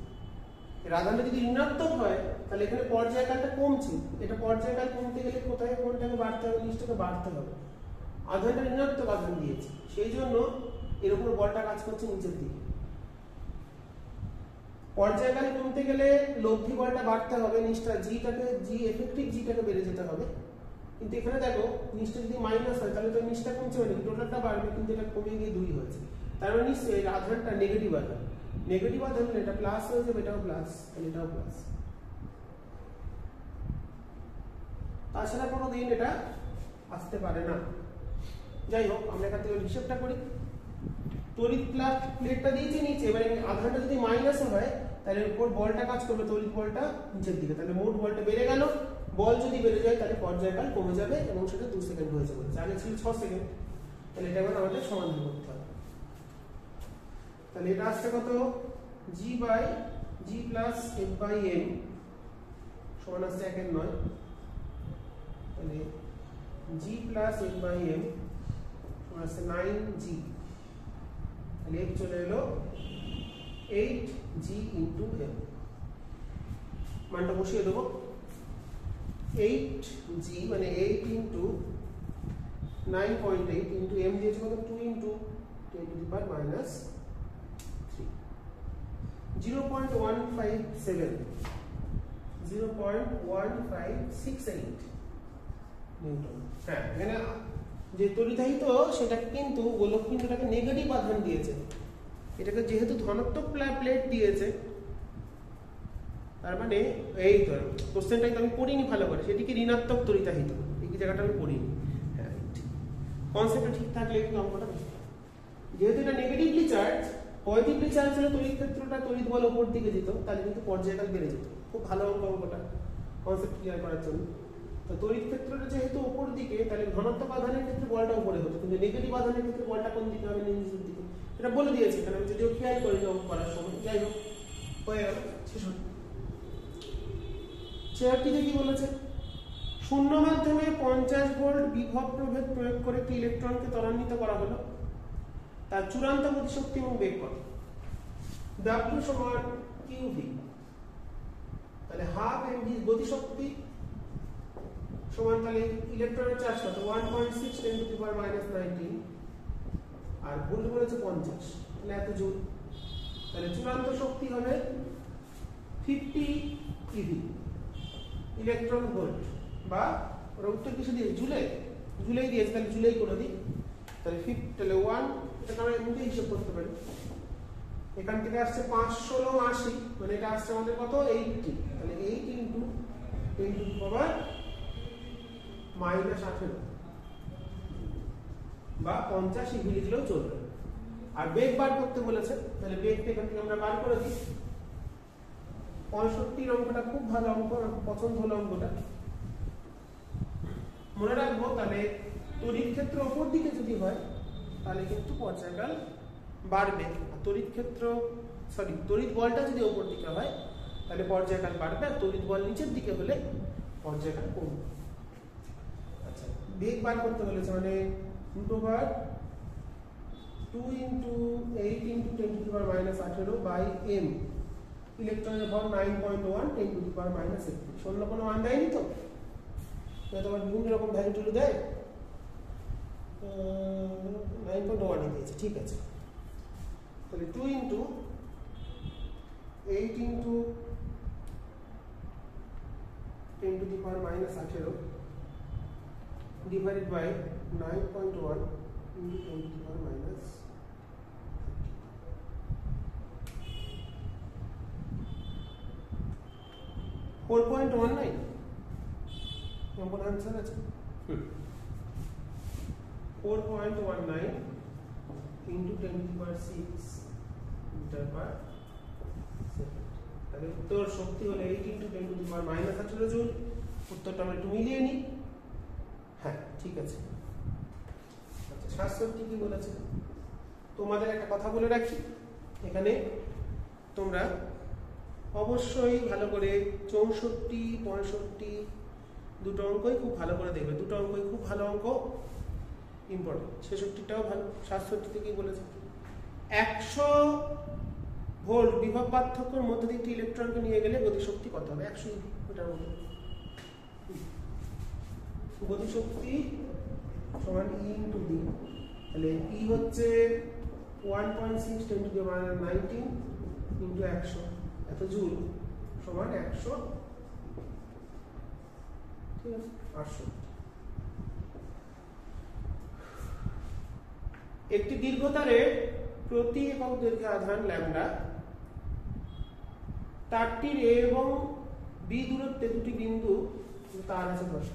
এর আধানটা যদি ঋণাত্মক হয় তাহলে এখানে পর্যায়কালটা কমছে, এটা পর্যায়কাল কমতে গেলে কোথায় কোনটাকে বাড়তে হবে, নিচটাকে বাড়তে হবে। আধানটা ঋণাত্মক আধান দিয়েছে, সেই জন্য এর উপর বলটা কাজ করছে নিচের দিকে। পর্যায়কাল কমতে গেলে লব্ধি বলটা বাড়তে হবে, নিচটা জিটাকে, জি এফেক্টিভ জিটাকে বেড়ে যেতে হবে। কিন্তু এখানে দেখো নিচটা যদি মাইনাস হয় তাহলে তো নিচটা কমছে, মানে টোটালটা বাড়বে, কিন্তু এটা কমে গিয়ে 2 হয়েছে, তার মানে নিশ্চয়ই আধানটা নেগেটিভ আধান। নেগেটিভ আধান হলে এটা প্লাস হয়ে যাবে, এটাও প্লাস, তাহলে এটাও প্লাস। তাছাড়া কোনো দিন এটা আসতে পারে না। যাই হোক, আমরা এখান থেকে হিসেবটা করি। তড়িৎ প্লেটটা দিয়েছি নিচে, এবারে আধানটা যদি মাইনাস হয় তাহলে উপর বলটা কাজ করবে, তড়িৎ বলটা নিচের দিকে, তাহলে মোট বলটা বেড়ে গেল। বল যদি বেড়ে যায় তাহলে পর্যায়কাল কমে যাবে এবং সেটা 2 সেকেন্ড হয়ে যাবে, আগে ছিল 6 সেকেন্ড। তাহলে এটা এবার আমাদের সমাধান করতে হবে। তাহলে এটা আসছে কত, G by G plus F by M সমান আসছে 1 এর 9, তাহলে G plus F by M সমান আসছে 9g, তাহলে এফ চলে এলো 8g ইন্টু এম, মানটা বসিয়ে দেবো। 8g মানে 8 ইন্টু 9.8 ইন্টু এম দিয়েছে কত, 2 into 10 to the power minus 3, 0.157, 0.158 Newton. হ্যাঁ, এখানে যে তড়িদাহিত সেটাকে কিন্তু গোলক পিণ্ডটাকে নেগেটিভ আধান দিয়েছে, এটাকে যেহেতু ধনাত্মক প্লেট দিয়েছে, তার মানে এই তো কোশ্চেনটাই তো আমি পড়িনি ভালো করে, সেটিকে ঋণাত্মক তড়িদাহিত, এই জায়গাটা আমি পড়িনি। হ্যাঁ, কনসেপ্টটা ঠিক থাকলে কিন্তু অঙ্কটা বুঝতে হবে। যেহেতু এটা নেগেটিভলি চার্জ পজিটিভলি চার্জ হলে তড়িৎ ক্ষেত্রটা তড়িৎ বল উপর দিকে যেত, তাহলে কিন্তু পর্যায়কাল বেড়ে যেত। খুব ভালো অঙ্কটা কনসেপ্ট ক্লিয়ার করার জন্য। তো তড়িৎ ক্ষেত্রটা যেহেতু উপর দিকে, তাহলে ধনাত্মক আধানের ক্ষেত্রে বলটা উপরে হতো, কিন্তু নেগেটিভ আধানের ক্ষেত্রে বলটা কোন দিকে হবে? নিচের দিকে। এটা বলে দিয়েছে এখানে, আমি যদিও খেয়াল করি অঙ্ক করার সময়। যাই হোক, হয়ে গেল 66 কি বলেছে? শূন্য মাধ্যমে 50 ভোল্ট বিভব প্রভেদ প্রয়োগ করে একটি ইলেকট্রনকে ত্বরান্বিত করা হলো। তার চূড়ান্ত গতিশক্তি এবং বেগ কত? W সমান QV। তাহলে হাফ mv গতিশক্তি সমান, তাহলে ইলেকট্রনের চার্জ কত? 1.6 × 10⁻⁻19। আর ভোল্ট বলেছে 50, তাহলে এত জুল। তাহলে চূড়ান্ত শক্তি হবে 50 eV ইলেকট্রন ভোল্ট, বা ওর উত্তর কিছু দিয়ে জুলেই দিয়েছে, তাহলে জুলেই করে দিই। তাহলে তাহলে 1, এটা আমরা এমনি হিসাব করতে পারি। এখান থেকে আসছে 5 16 80, মানে এটা আসছে আমাদের কত? 80। তাহলে 8 × 10⁻−18 বা 50 ইভি লিখলেও চলবে। আর বেগ বার করতে বলেছে, তাহলে বেগটা এখান থেকে আমরা বার করে দিই। 65 অঙ্কটা খুব ভালো অঙ্ক, আমার পছন্দ হলো অঙ্কটা। মনে রাখবো, তাহলে তড়িৎ ক্ষেত্র উপর দিকে যদি হয় তাহলে কিন্তু পর্যায়কাল বাড়বে। তড়িৎ বলটা যদি উপর দিকে হয় তাহলে পর্যায়কাল বাড়বে, আর তড়িৎ বল নিচের দিকে হলে পর্যায়কাল কমবে। আচ্ছা, বেগ বার করতে বলেছে, মানে √2 × 8 × 10⁻−18/m। ইলেকট্রনের ভর 9.1 × 10⁻−18। অন্য কোনো মান দেয়নি তো? তোমার বিভিন্ন রকম ভ্যালু টুলু দেয়, 9.1 দিয়েছে, ঠিক আছে। তাহলে 2 × 8 × 10⁻−18 divided by 9.1 × 10⁻−18। 4.19 কোন आंसर আছে? 4.19 × 10⁻6 মিটার পার সেকেন্ড। তাহলে উত্তর শক্তি হলো 8 × 10⁻−18 জুল। উত্তরটা আমরা একটু মিলিয়ে নিই। হ্যাঁ, ঠিক আছে। আচ্ছা, 67 কি বলেছে? তোমাদের একটা কথা বলে রাখি, এখানে তোমরা অবশ্যই ভালো করে 64 65 দুটো অঙ্কই খুব ভালো করে দেখবে। দুটো অঙ্কই খুব ভালো অঙ্ক, ইম্পর্টেন্ট। 66টাও ভালো। 67তে কি বলেছে? 100 ভোল্ট বিভব পার্থক্যের মধ্যে দিয়ে একটি ইলেকট্রনকে নিয়ে গেলে গতিশক্তি কত হবে? 100 ইভি। ওটার মধ্যে গতিশক্তি সমান E × D। তাহলে E হচ্ছে 1.6 × 10⁻19 × 100, এত জুল সমান 100, ঠিক আছে, 800। একটি দীর্ঘতারের প্রতি একক দৈর্ঘ্যে আধান ল্যাম্বডা, তারটির A এবং B দূরত্বে দুটি বিন্দু তার আছে 10।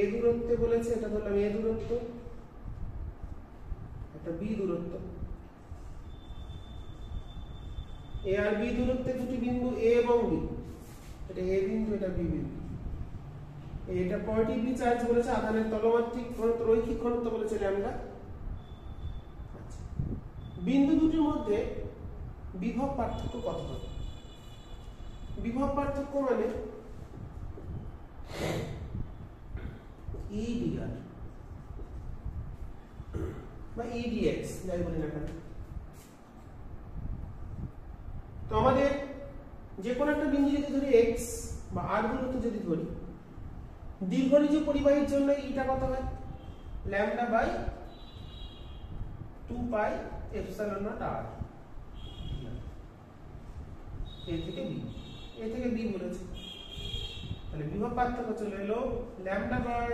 A দূরত্বে বলেছে, এটা ধরলাম A দূরত্ব, একটা B দূরত্ব। A আর B দূরত্বে দুটি বিন্দু A এবং B, এটা A বিন্দু, এটা B বিন্দু। এটা পজিটিভলি চার্জ বলেছে, আধানের তলমাত্রিক ঘনত্ব, রৈখিক ঘনত্ব বলেছে ল্যাম্বডা। আচ্ছা, বিন্দু দুটির মধ্যে বিভব পার্থক্য কত হবে? বিভব পার্থক্য মানে EDR বা EDX, যাই বলি না কেন। তো আমাদের যে কোনো একটা বিন্দু যদি ধরি x বা r দূরত্ব যদি ধরি, দীর্ঘরিজ পরিবাহীর জন্য ইটা কত হয়? Lambda by 2πε0r। A থেকে B বলেছে, তাহলে বিভব পার্থক্য চলে এলো ল্যাম্বডা বাই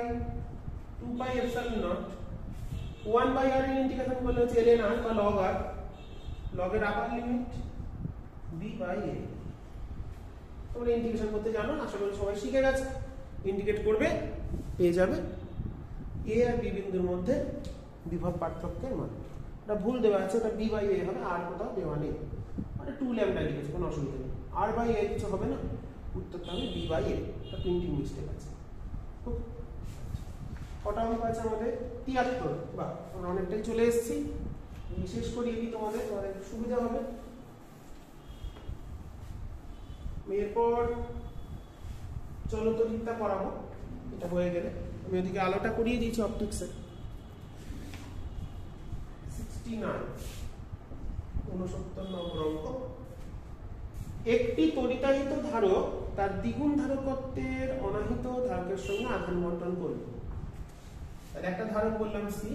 2πε0। 1/r এর ইন্টিগ্রেশন করলে হচ্ছে ln r বা log r, log এর আপার লিমিট b/a। তোমরা ইন্টিগ্রেশন করতে জানো, আশা করি সবাই শিখে গেছে। ইন্টিগ্রেট করবে, পেয়ে যাবে এ আর বি বিন্দুর মধ্যে বিভব পার্থক্যের মান। এটা ভুল দেওয়া আছে, ওটা বি বাই এ হবে, আর কোথাও দেওয়া নেই, মানে 2 ল্যামডা লিখেছে, কোনো অসুবিধা নেই। আর বাই এ কিছু হবে না, উত্তরটা হবে বি বাই এ। এটা প্রিন্টিং মিস্টেক আছে। কটা অঙ্ক আছে আমাদের? 73। বাহ, আমরা অনেকটাই চলে এসেছি। শেষ করি কি তোমাদের সুবিধা হবে। এরপর চলতরিক্তা করাবো, এটা হয়ে গেলে আমি ওদিকে আলোটা করিয়ে দিয়েছি অপটিক্সের। 69 নম্বর অঙ্ক। একটি তড়িতাহিত ধারক তার দ্বিগুণ ধারকত্বের অনাহিত ধারকের সঙ্গে আধান বন্টন করবে। একটা ধারক বললাম সি,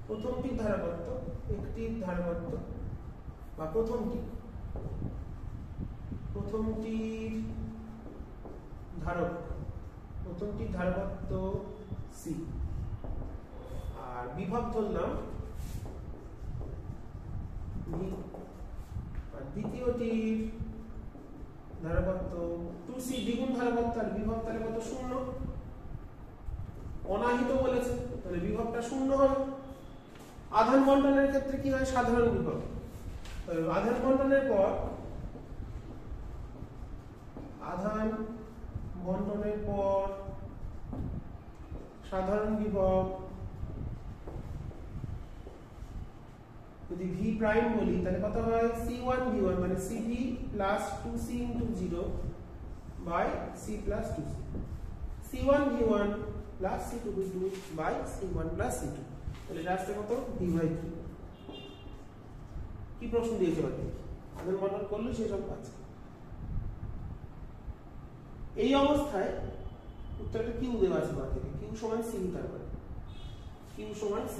প্রথমটির ধারকত্ব, একটির ধারকত্ব বা প্রথমটির ধারকত্ব সি, আর বিভব ধরলাম ভি, আর দ্বিতীয়টির ধারকত্ব 2c, দ্বিগুণ ধারকত্ব, আর বিভব তাহলে কত? 0। অনাহিত বলেছে, তাহলে বিভবটা 0 হবে। আধান বন্টনের ক্ষেত্রে কি হয়? সাধারণ বিভব। আধান বন্টনের পর সাধারণ বিভব যদি ভি প্রাইম বলি তাহলে কত হয়? c1 v1 মানে cv plus 2c into 0 by c plus 2c, c1 v1 plus c2 v2 by c1 plus c2। তাহলে এটা আসছে কত? v by 3। কি প্রশ্ন দিয়েছে বাকি? আধান বন্টন করলে সেই সব পাচ্ছে। এই অবস্থায় উত্তরটা কিউ দেওয়া আছে বাকি, কিউ সমান c, তার মানে কিউ সমান c।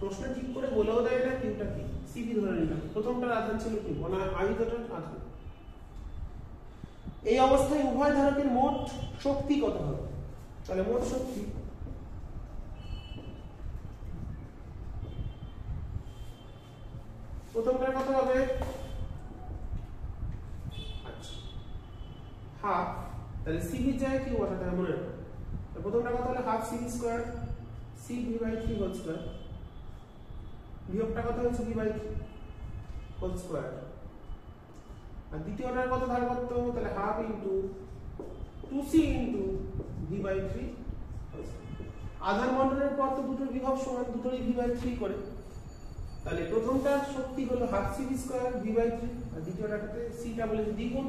প্রশ্ন ঠিক করে বলেও দেয় না কিউটা কি, সিবি ধরে নিলাম। প্রথমটার আধান ছিল কিউ, মানে আহিতটার আধান। এই অবস্থায় উভয় ধারকের মোট শক্তি কত হবে? তাহলে মোট শক্তি প্রথমটার কত হবে? আচ্ছা, হাফ, তাহলে সিবি যায় কিউ বসাতে হবে, মনে রাখো। প্রথমটা কত হলো? Half CB square C V by 3 whole square, বিয়োগটা কত হচ্ছে? V by 3 whole square. আর দ্বিতীয়টার কত ধারকত্ব? তাহলে half into 2c into V by 3। আধান বন্টনের পর তো দুটোর বিভব সমান, দুটোরই ভি বাই 3 করে। তাহলে প্রথমটার শক্তি হলো half CB square V by 3, আর দ্বিতীয়টাতে সিটা বলে দ্বিগুণ,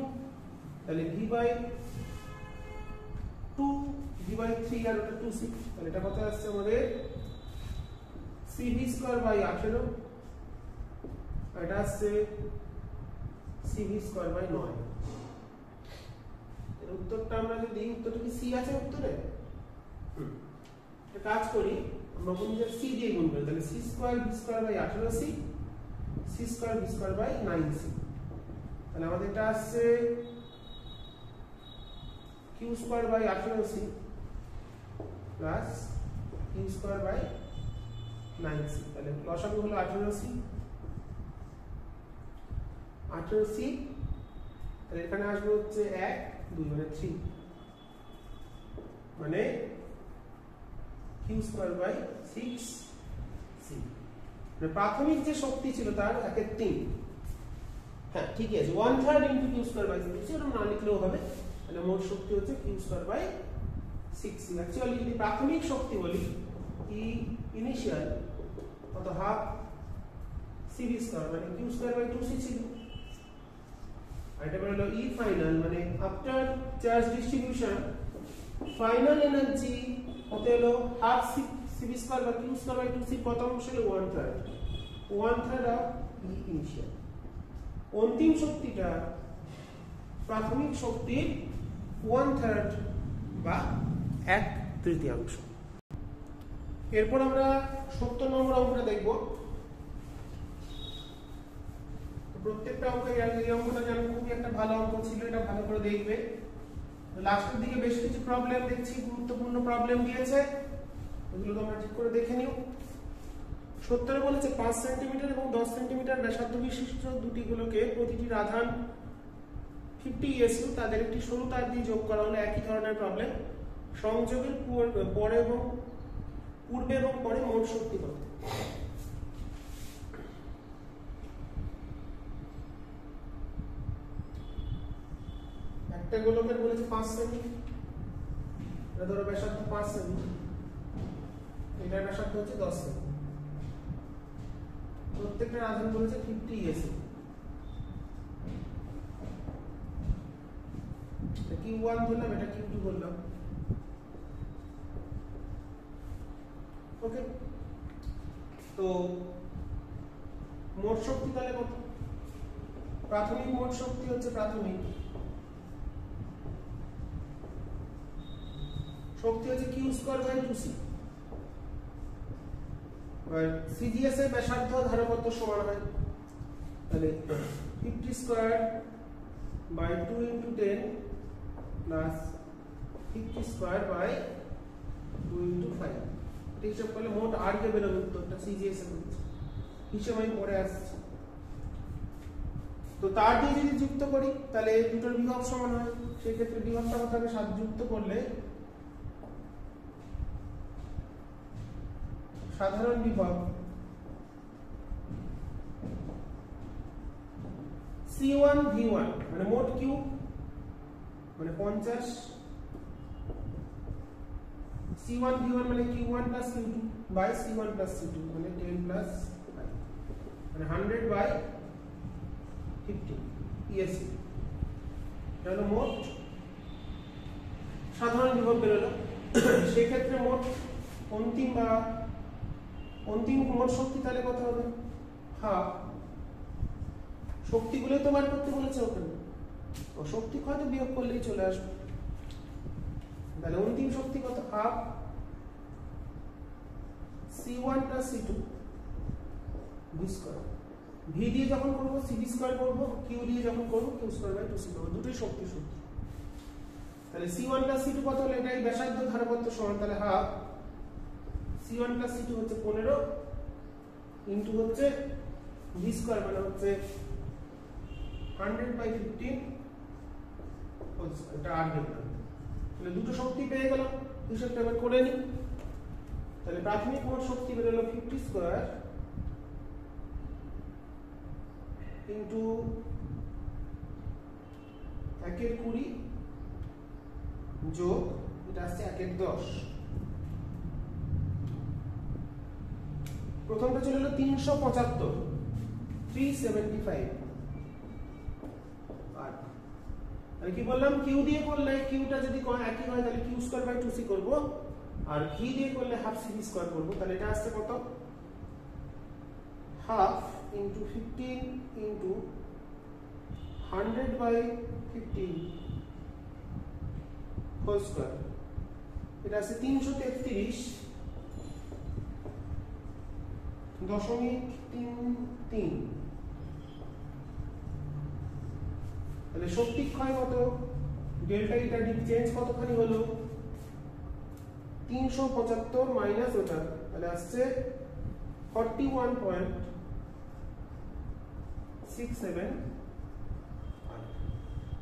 তাহলে ভি বাই 2 ভি বাই 3 আর ওটা 2c। তাহলে এটা কত আসছে আমাদের? সিবি স্কয়ার বাই 18, আর এটা আসছে সিবি স্কয়ার বাই 9। এর উত্তরটা আমরা যদি, উত্তরটা কি সি আছে উত্তরে? একটা কাজ করি, আমরা বলি যে সি দিয়ে গুণ করি, তাহলে C square B square by 18c, C square B square by 9c। তাহলে আমাদের এটা আসছে Q square by 18c plus Q square by 9c। তাহলে লসাগু হলো 18c, তাহলে এখানে আসবে হচ্ছে 1 2 মানে 3, মানে কিউ স্কয়ার বাই 6c। মানে প্রাথমিক যে শক্তি ছিল তার 1/3। হ্যাঁ ঠিক আছে, 1/3 into Q square by 6c, ওটা না লিখলেও হবে। তাহলে মোট শক্তি হচ্ছে Q square by 6c। Actually যদি প্রাথমিক শক্তি বলি, ই ইনিশিয়াল কত? হাফ সিবি স্কয়ার মানে কিউ স্কয়ার বাই 2c ছিল। আর এটা হলো ই ফাইনাল, মানে after charge distribution final energy কত হলো? হাফ সিবি স্কয়ার বা কিউ স্কয়ার বাই 2c, প্রথম অংশ হলো 1/3 অফ ই ইনিশিয়াল। অন্তিম শক্তিটা প্রাথমিক শক্তির 1/3 বা 1/3। এরপর আমরা 70 নম্বর অঙ্কটা দেখব। প্রত্যেকটা অঙ্কে এই অঙ্কটা জানো খুবই একটা ভালো অঙ্ক ছিল, এটা ভালো করে দেখবে। লাস্টের দিকে বেশ কিছু প্রবলেম দেখছি, গুরুত্বপূর্ণ প্রবলেম দিয়েছে, এগুলো তোমরা ঠিক করে দেখে নিও। 70 বলেছে 5 সেন্টিমিটার এবং 10 সেন্টিমিটার ব্যাসার্ধ বিশিষ্ট দুটি গোলকে প্রতিটির আধান 50 ESU তাদের একটি সরু তার দিয়ে যোগ করা হলো একই ধরনের প্রবলেম। সংযোগের পূর্বে এবং পরে মোট শক্তি কত? একটা গোলকের বলেছে 5 সেমি, এটা ধরো ব্যাসার্ধ 5 সেমি, এটার ব্যাসার্ধ হচ্ছে 10 সেমি, প্রত্যেকটার আধান বলেছে 50 ESU। Q1 ধরলাম, এটা Q2 বললাম। ওকে, তো মোট শক্তি তাহলে কত? প্রাথমিক মোট শক্তি হচ্ছে প্রাথমিক শক্তি হচ্ছে Q²/2C। আর CGS এর ব্যাসার্ধ ধারকত্ব সমান হয়, তাহলে 50²/2 × 10 প্লাস 50²/2 × 5। এটা হিসাব করলে মোট আর কে বেরোবে উত্তরটা। CGS এর হিসাব আমি পরে আসছি। তো তার দিয়ে যদি যুক্ত করি তাহলে দুটোর বিভব সমান হয়, সেই ক্ষেত্রে বিভবটা কত হবে? 7 যুক্ত করলে সাধারণ বিভব C1V1 মানে মোট Q মানে 50, C1V1 মানে Q1 + Q2 by C1 + C2 মানে 10 + 5 মানে 100/50 ESU। এটা হলো মোট সাধারণ বিভব বেরোলো। সেই ক্ষেত্রে মোট অন্তিম মোট শক্তি তাহলে কত হবে? হাফ। শক্তিগুলো তো বার করতে বলেছে ওখানে, ও শক্তি হয়তো বিয়োগ করলেই চলে আসবে। তাহলে অন্তিম শক্তি কত? Half C1 + C2 V²। V দিয়ে যখন করব CV² করব, Q দিয়ে যখন করব Q²/2C করব, দুটোই শক্তি সূত্র। তাহলে C1 + C2 কত হলো? এটাই ব্যাসার্ধ ধারকত্ব সমান, তাহলে হাফ C1 + C2 হচ্ছে 15 ইনটু হচ্ছে V² মানে হচ্ছে 100/15 এটা আর দেখলাম। তাহলে দুটো শক্তি পেয়ে গেলাম, হিসাবটা এবার করে নিই। তাহলে প্রাথমিক মোট শক্তি বেরোলো 50² ইনটু 1/20 যোগ এটা আসছে 1/10। প্রথমটা চলে এলো 375 375। আর তাহলে কি বললাম? কিউ দিয়ে করলে কিউটা যদি একই হয় তাহলে Q²/2C করব, আর V দিয়ে করলে হাফ CV² করব। তাহলে এটা আসছে কত? Half into 15 into 100/15 whole square, এটা আছে 333.33। তাহলে শক্তি ক্ষয় কত? ডেল্টা ইটা চেঞ্জ কতখানি হলো? 375 মাইনাস ওটা, তাহলে আসছে 41.67।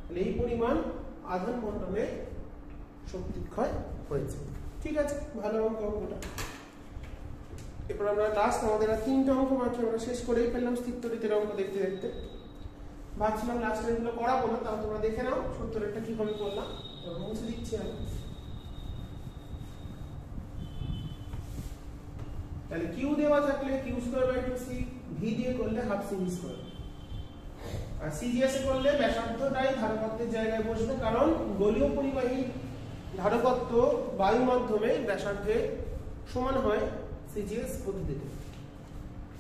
তাহলে এই পরিমাণ আধান বণ্টনে শক্তি ক্ষয় হয়েছে। ঠিক আছে, ভালো অঙ্ক অঙ্কটা। এরপর আমরা লাস্ট আমাদের আর 3টা অঙ্ক বাকি, আমরা শেষ করেই ফেললাম স্থিরতরিতের অঙ্ক দেখতে দেখতে। ভাবছিলাম লাস্টের এগুলো করাবো না, তাও তোমরা দেখে নাও 70-টা কিভাবে করলাম। মুছে দিচ্ছি আমি। তাহলে কিউ দেওয়া থাকলে Q²/2C, V দিয়ে করলে হাফ CV², আর CGS এ করলে ব্যাসার্ধটাই ধারকত্বের জায়গায় বসবে, কারণ গোলীয় পরিবাহী ধারকত্ব বায়ু মাধ্যমে ব্যাসার্ধে সমান হয় CGS পদ্ধতিতে।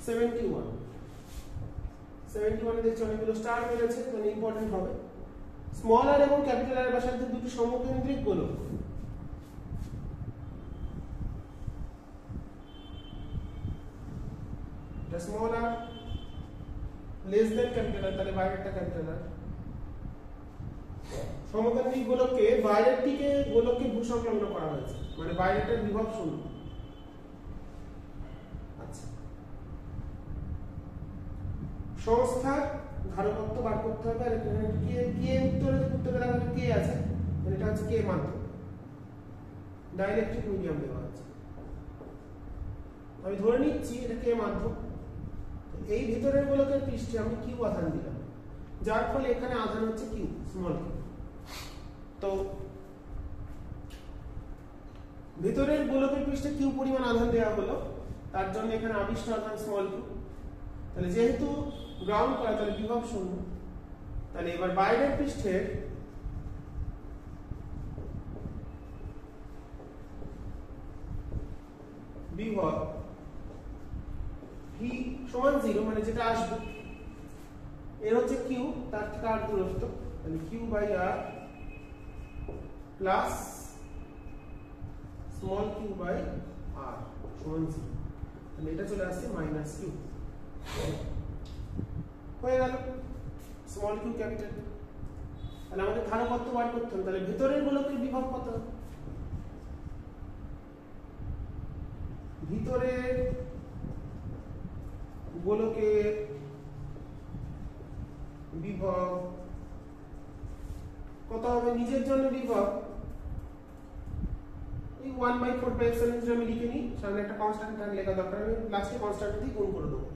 71 এ দেখছি অনেকগুলো স্টার মিলেছে, মানে ইম্পর্টেন্ট হবে। স্মল আর এবং ক্যাপিটাল আর ব্যাসার্ধের দুটি সমকেন্দ্রিক গোলক। এটা স্মল আর লেস দেন ক্যাপিটাল আর, তাহলে বাইরেরটা ক্যাপিটাল আর। সমকেন্দ্রিক গোলককে বাইরেরটিকে গোলককে ভূসংলগ্ন করা হয়েছে, মানে বাইরেটার বিভব 0। আচ্ছা, সংস্থার ধারকত্ব বার করতে হবে। আর এখানে কে উত্তরে গেলে আমাদের কে আছে, এটা হচ্ছে কে মাধ্যম, ডাইইলেকট্রিক মিডিয়াম দেওয়া আছে। আমি ধরে নিচ্ছি এটা কে মাধ্যম। এই ভিতরের গোলকের পৃষ্ঠে আমি কিউ আধান দিলাম, যার ফলে এখানে আধান হচ্ছে কিউ, স্মল কিউ। তো ভিতরের গোলকের পৃষ্ঠে কিউ পরিমাণ আধান দেওয়া হলো, তার জন্য এখানে আবিষ্ট আধান স্মল কিউ। তাহলে যেহেতু গ্রাউন্ড করা, তাহলে বিভব শূন্য। তাহলে এবার বাইরের পৃষ্ঠের বিভব ভি সমান 0, মানে যেটা আসবে এর হচ্ছে কিউ, তার থেকে আর দূরত্ব, তাহলে Q by R plus small Q by R সমান 0। তাহলে এটা চলে আসছে মাইনাস কিউ, হয়ে গেল স্মল কিউ ক্যাপিটাল। তাহলে আমাদের ধারকত্ব বার করতে হবে। তাহলে ভিতরের গোলকের বিভব কত? ভিতরের গোলকের বিভব কত হবে? নিজের জন্য বিভব এই 1/4πε আমি লিখে নিই, সামনে একটা কনস্ট্যান্ট লেখা দরকার, আমি লাস্টে কনস্ট্যান্ট দিয়ে গুণ করে দেবো।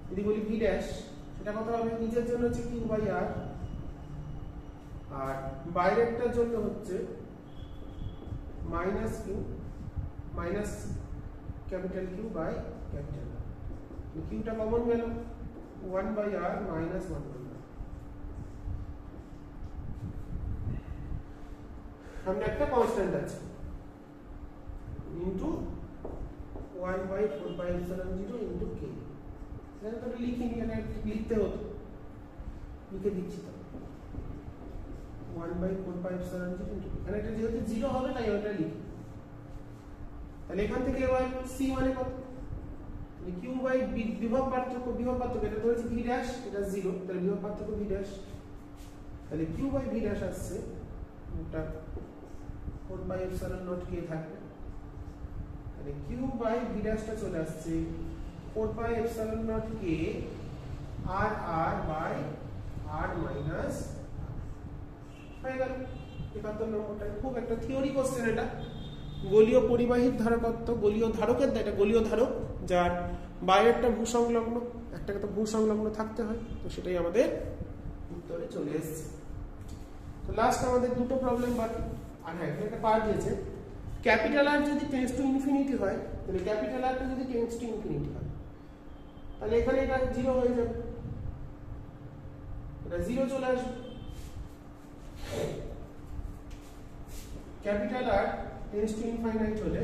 যদি বলি ভি ড্যাশ, সেটা কত হবে? নিজের জন্য হচ্ছে কিউ বাই আর, আর বাইরেরটার জন্য হচ্ছে minus Q, minus capital Q by capital R. কিউটা কমন গেল, 1/r মাইনাস 1/r। সামনে একটা কনস্ট্যান্ট আছে ইনটু 1/4πε0 ইনটু k। এটা তো লিখিনি, এখানে লিখতে হতো, লিখে দিচ্ছি। তো 1/4πε0 ইনটু, এখানে এটা যেহেতু 0 হবে তাই ওটা লিখি। তাহলে এখান থেকে এবার c মানে কত? কিউ বাই বিভব পার্থক্য, এটা ধরেছি ভি ড্যাশ, এটা 0, তাহলে বিভব পার্থক্য ভি ড্যাশ। তাহলে কিউ বাই ভি ড্যাশ আসছে, এটা 4πε0 k থাকবে। তাহলে কিউ বাই ভি ড্যাশটা চলে আসছে 4πε0 k আর আর বাই আর মাইনাস, হয়ে গেল 71 নম্বরটা। খুব একটা থিওরি কোশ্চেন এটা। গোলীয় পরিবাহীর ধারকত্ব, গোলীয় ধারকের, এটা গোলীয় ধারক যার বাইরেরটা ভূসংলগ্ন, একটাকে তো ভূসংলগ্ন থাকতে হয়, তো সেটাই আমাদের উত্তরে চলে এসেছে। তো লাস্ট আমাদের দুটো প্রবলেম বাকি। আর হ্যাঁ, এখানে একটা পার্ট দিয়েছে, ক্যাপিটাল আর যদি টেন্ডস টু ইনফিনিটি হয়, তাহলে ক্যাপিটাল আরটা যদি টেন্ডস টু ইনফিনিটি হয়, তাহলে এখানে এটা 0 হয়ে যাবে, এটা 0 চলে আসবে। Capital R tends to infinite হলে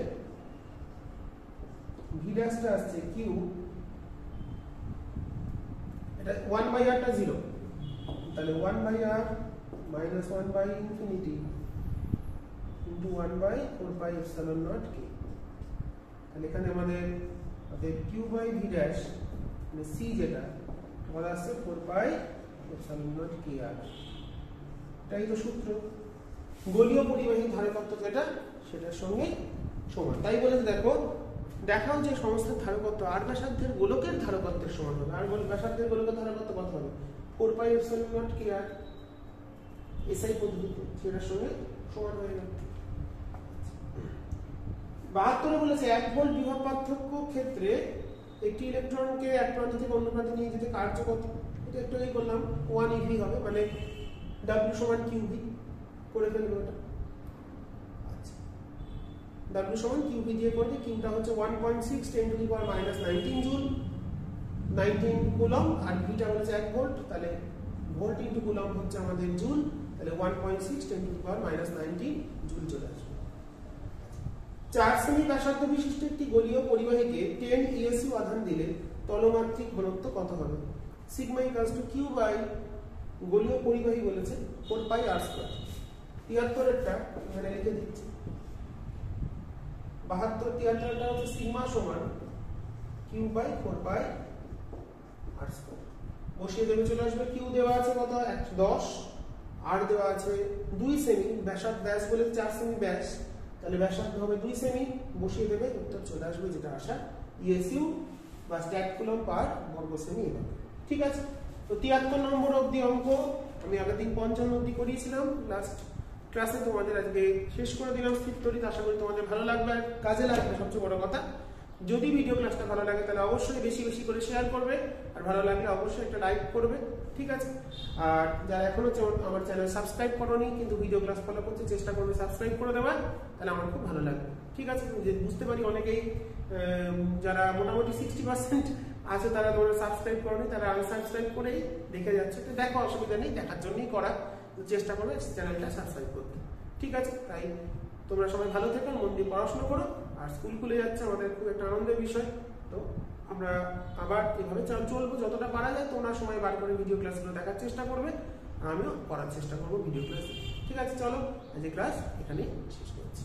ভি ড্যাশটা আসছে কিউ, এটা 1/r টা 0, তাহলে 1/r minus 1/infinity into 1/4πε0 k। তাহলে এখানে আমাদের কিউ বাই ভি ড্যাশ মানে সি, যেটা বলা আছে 4πε0 k r। এটাই তো সূত্র, গোলীয় পরিবাহী ধারকত্ব যেটা, সেটার সঙ্গে সমান। তাই বলে দেখো, দেখাও যে সমস্ত ধারকত্ব আর ব্যাসার্ধের গোলকের ধারকত্বের সমান হবে। আর ব্যাসার্ধের গোলকের ধারকত্ব কত হবে? 4πε0 k r, এসআই পদ্ধতিতে সেটার সঙ্গে সমান হয়ে গেল। 72 বলেছে 1 ভোল্ট বিভব পার্থক্য ক্ষেত্রে একটি ইলেকট্রনকে এক প্রান্ত থেকে অন্য প্রান্তে নিয়ে যেতে কার্য কত? এটা একটু এই করলাম, 1 eV হবে, মানে W সমান QV করে ফেলবো এটা। আচ্ছা, W সমান QV দিয়ে করবে, কিউটা হচ্ছে 1.6 × 10⁻⁹ জুল, 19 কুলম্ব, আর ভিটা হচ্ছে 1 ভোল্ট, তাহলে ভোল্ট ইনটু কুলম্ব হচ্ছে আমাদের জুল, তাহলে 1.6 × 10⁻⁹ জুল চলে আসবে। 4 সেমি ব্যাসার্ধ বিশিষ্ট একটি গোলীয় পরিবাহীকে 10 ESU আধান দিলে তলমাত্রিক ঘনত্ব কত হবে? Sigma equals to Q by, গোলীয় পরিবাহী বলেছে 4πr²। 73 এরটা এখানে লিখে দিচ্ছি, 72 73 হচ্ছে সিগমা সমান কিউ বাই 4πr²। বসিয়ে দেবে, চলে আসবে। কিউ দেওয়া আছে কত? 10, আর দেওয়া আছে 2 সেমি, ব্যাসার্ধ ব্যাস বলে 4 সেমি ব্যাস, তাহলে ব্যাসার্ধ হবে 2 সেমি, বসিয়ে দেবে, উত্তর চলে আসবে যেটা আসা, ইএসইউ বা স্ট্যাট কুলম্ব পার বর্গ সেমি। ঠিক আছে। তো 73 নম্বর অবধি অঙ্ক আমি আগের দিন 55 অবধি করিয়েছিলাম লাস্ট ক্লাসে, তোমাদের আজকে শেষ করে দিলাম স্থির তড়িৎ। আশা করি তোমাদের ভালো লাগবে, কাজে লাগবে। সবচেয়ে বড় কথা, যদি ভিডিও ক্লাসটা ভালো লাগে তাহলে অবশ্যই বেশি বেশি করে শেয়ার করবে, আর ভালো লাগলে অবশ্যই একটা লাইক করবে, ঠিক আছে? আর যারা এখনো আমার চ্যানেল সাবস্ক্রাইব করোনি কিন্তু ভিডিও ক্লাস ফলো করতে, চেষ্টা করবে সাবস্ক্রাইব করে দেওয়ার, তাহলে আমার খুব ভালো লাগবে, ঠিক আছে? বুঝতে পারি অনেকেই যারা মোটামুটি 60% আছে তারা তোমরা সাবস্ক্রাইব করোনি, তারা আনসাবস্ক্রাইব করেই দেখে যাচ্ছে। তো দেখো, অসুবিধা নেই, দেখার জন্যই করা, চেষ্টা করবে চ্যানেলটা সাবস্ক্রাইব করতে, ঠিক আছে? তাই তোমরা সবাই ভালো থেকো, মন দিয়ে পড়াশোনা করো। আর স্কুল খুলে যাচ্ছে, আমাদের খুব একটা আনন্দের বিষয়। তো আমরা আবার এভাবে চলবো, যতটা পারা যায় তোমরা সময় বার করে ভিডিও ক্লাসগুলো দেখার চেষ্টা করবে, আমিও করার চেষ্টা করবো ভিডিও ক্লাস, ঠিক আছে? চলো, আজকে ক্লাস এখানেই শেষ করছি।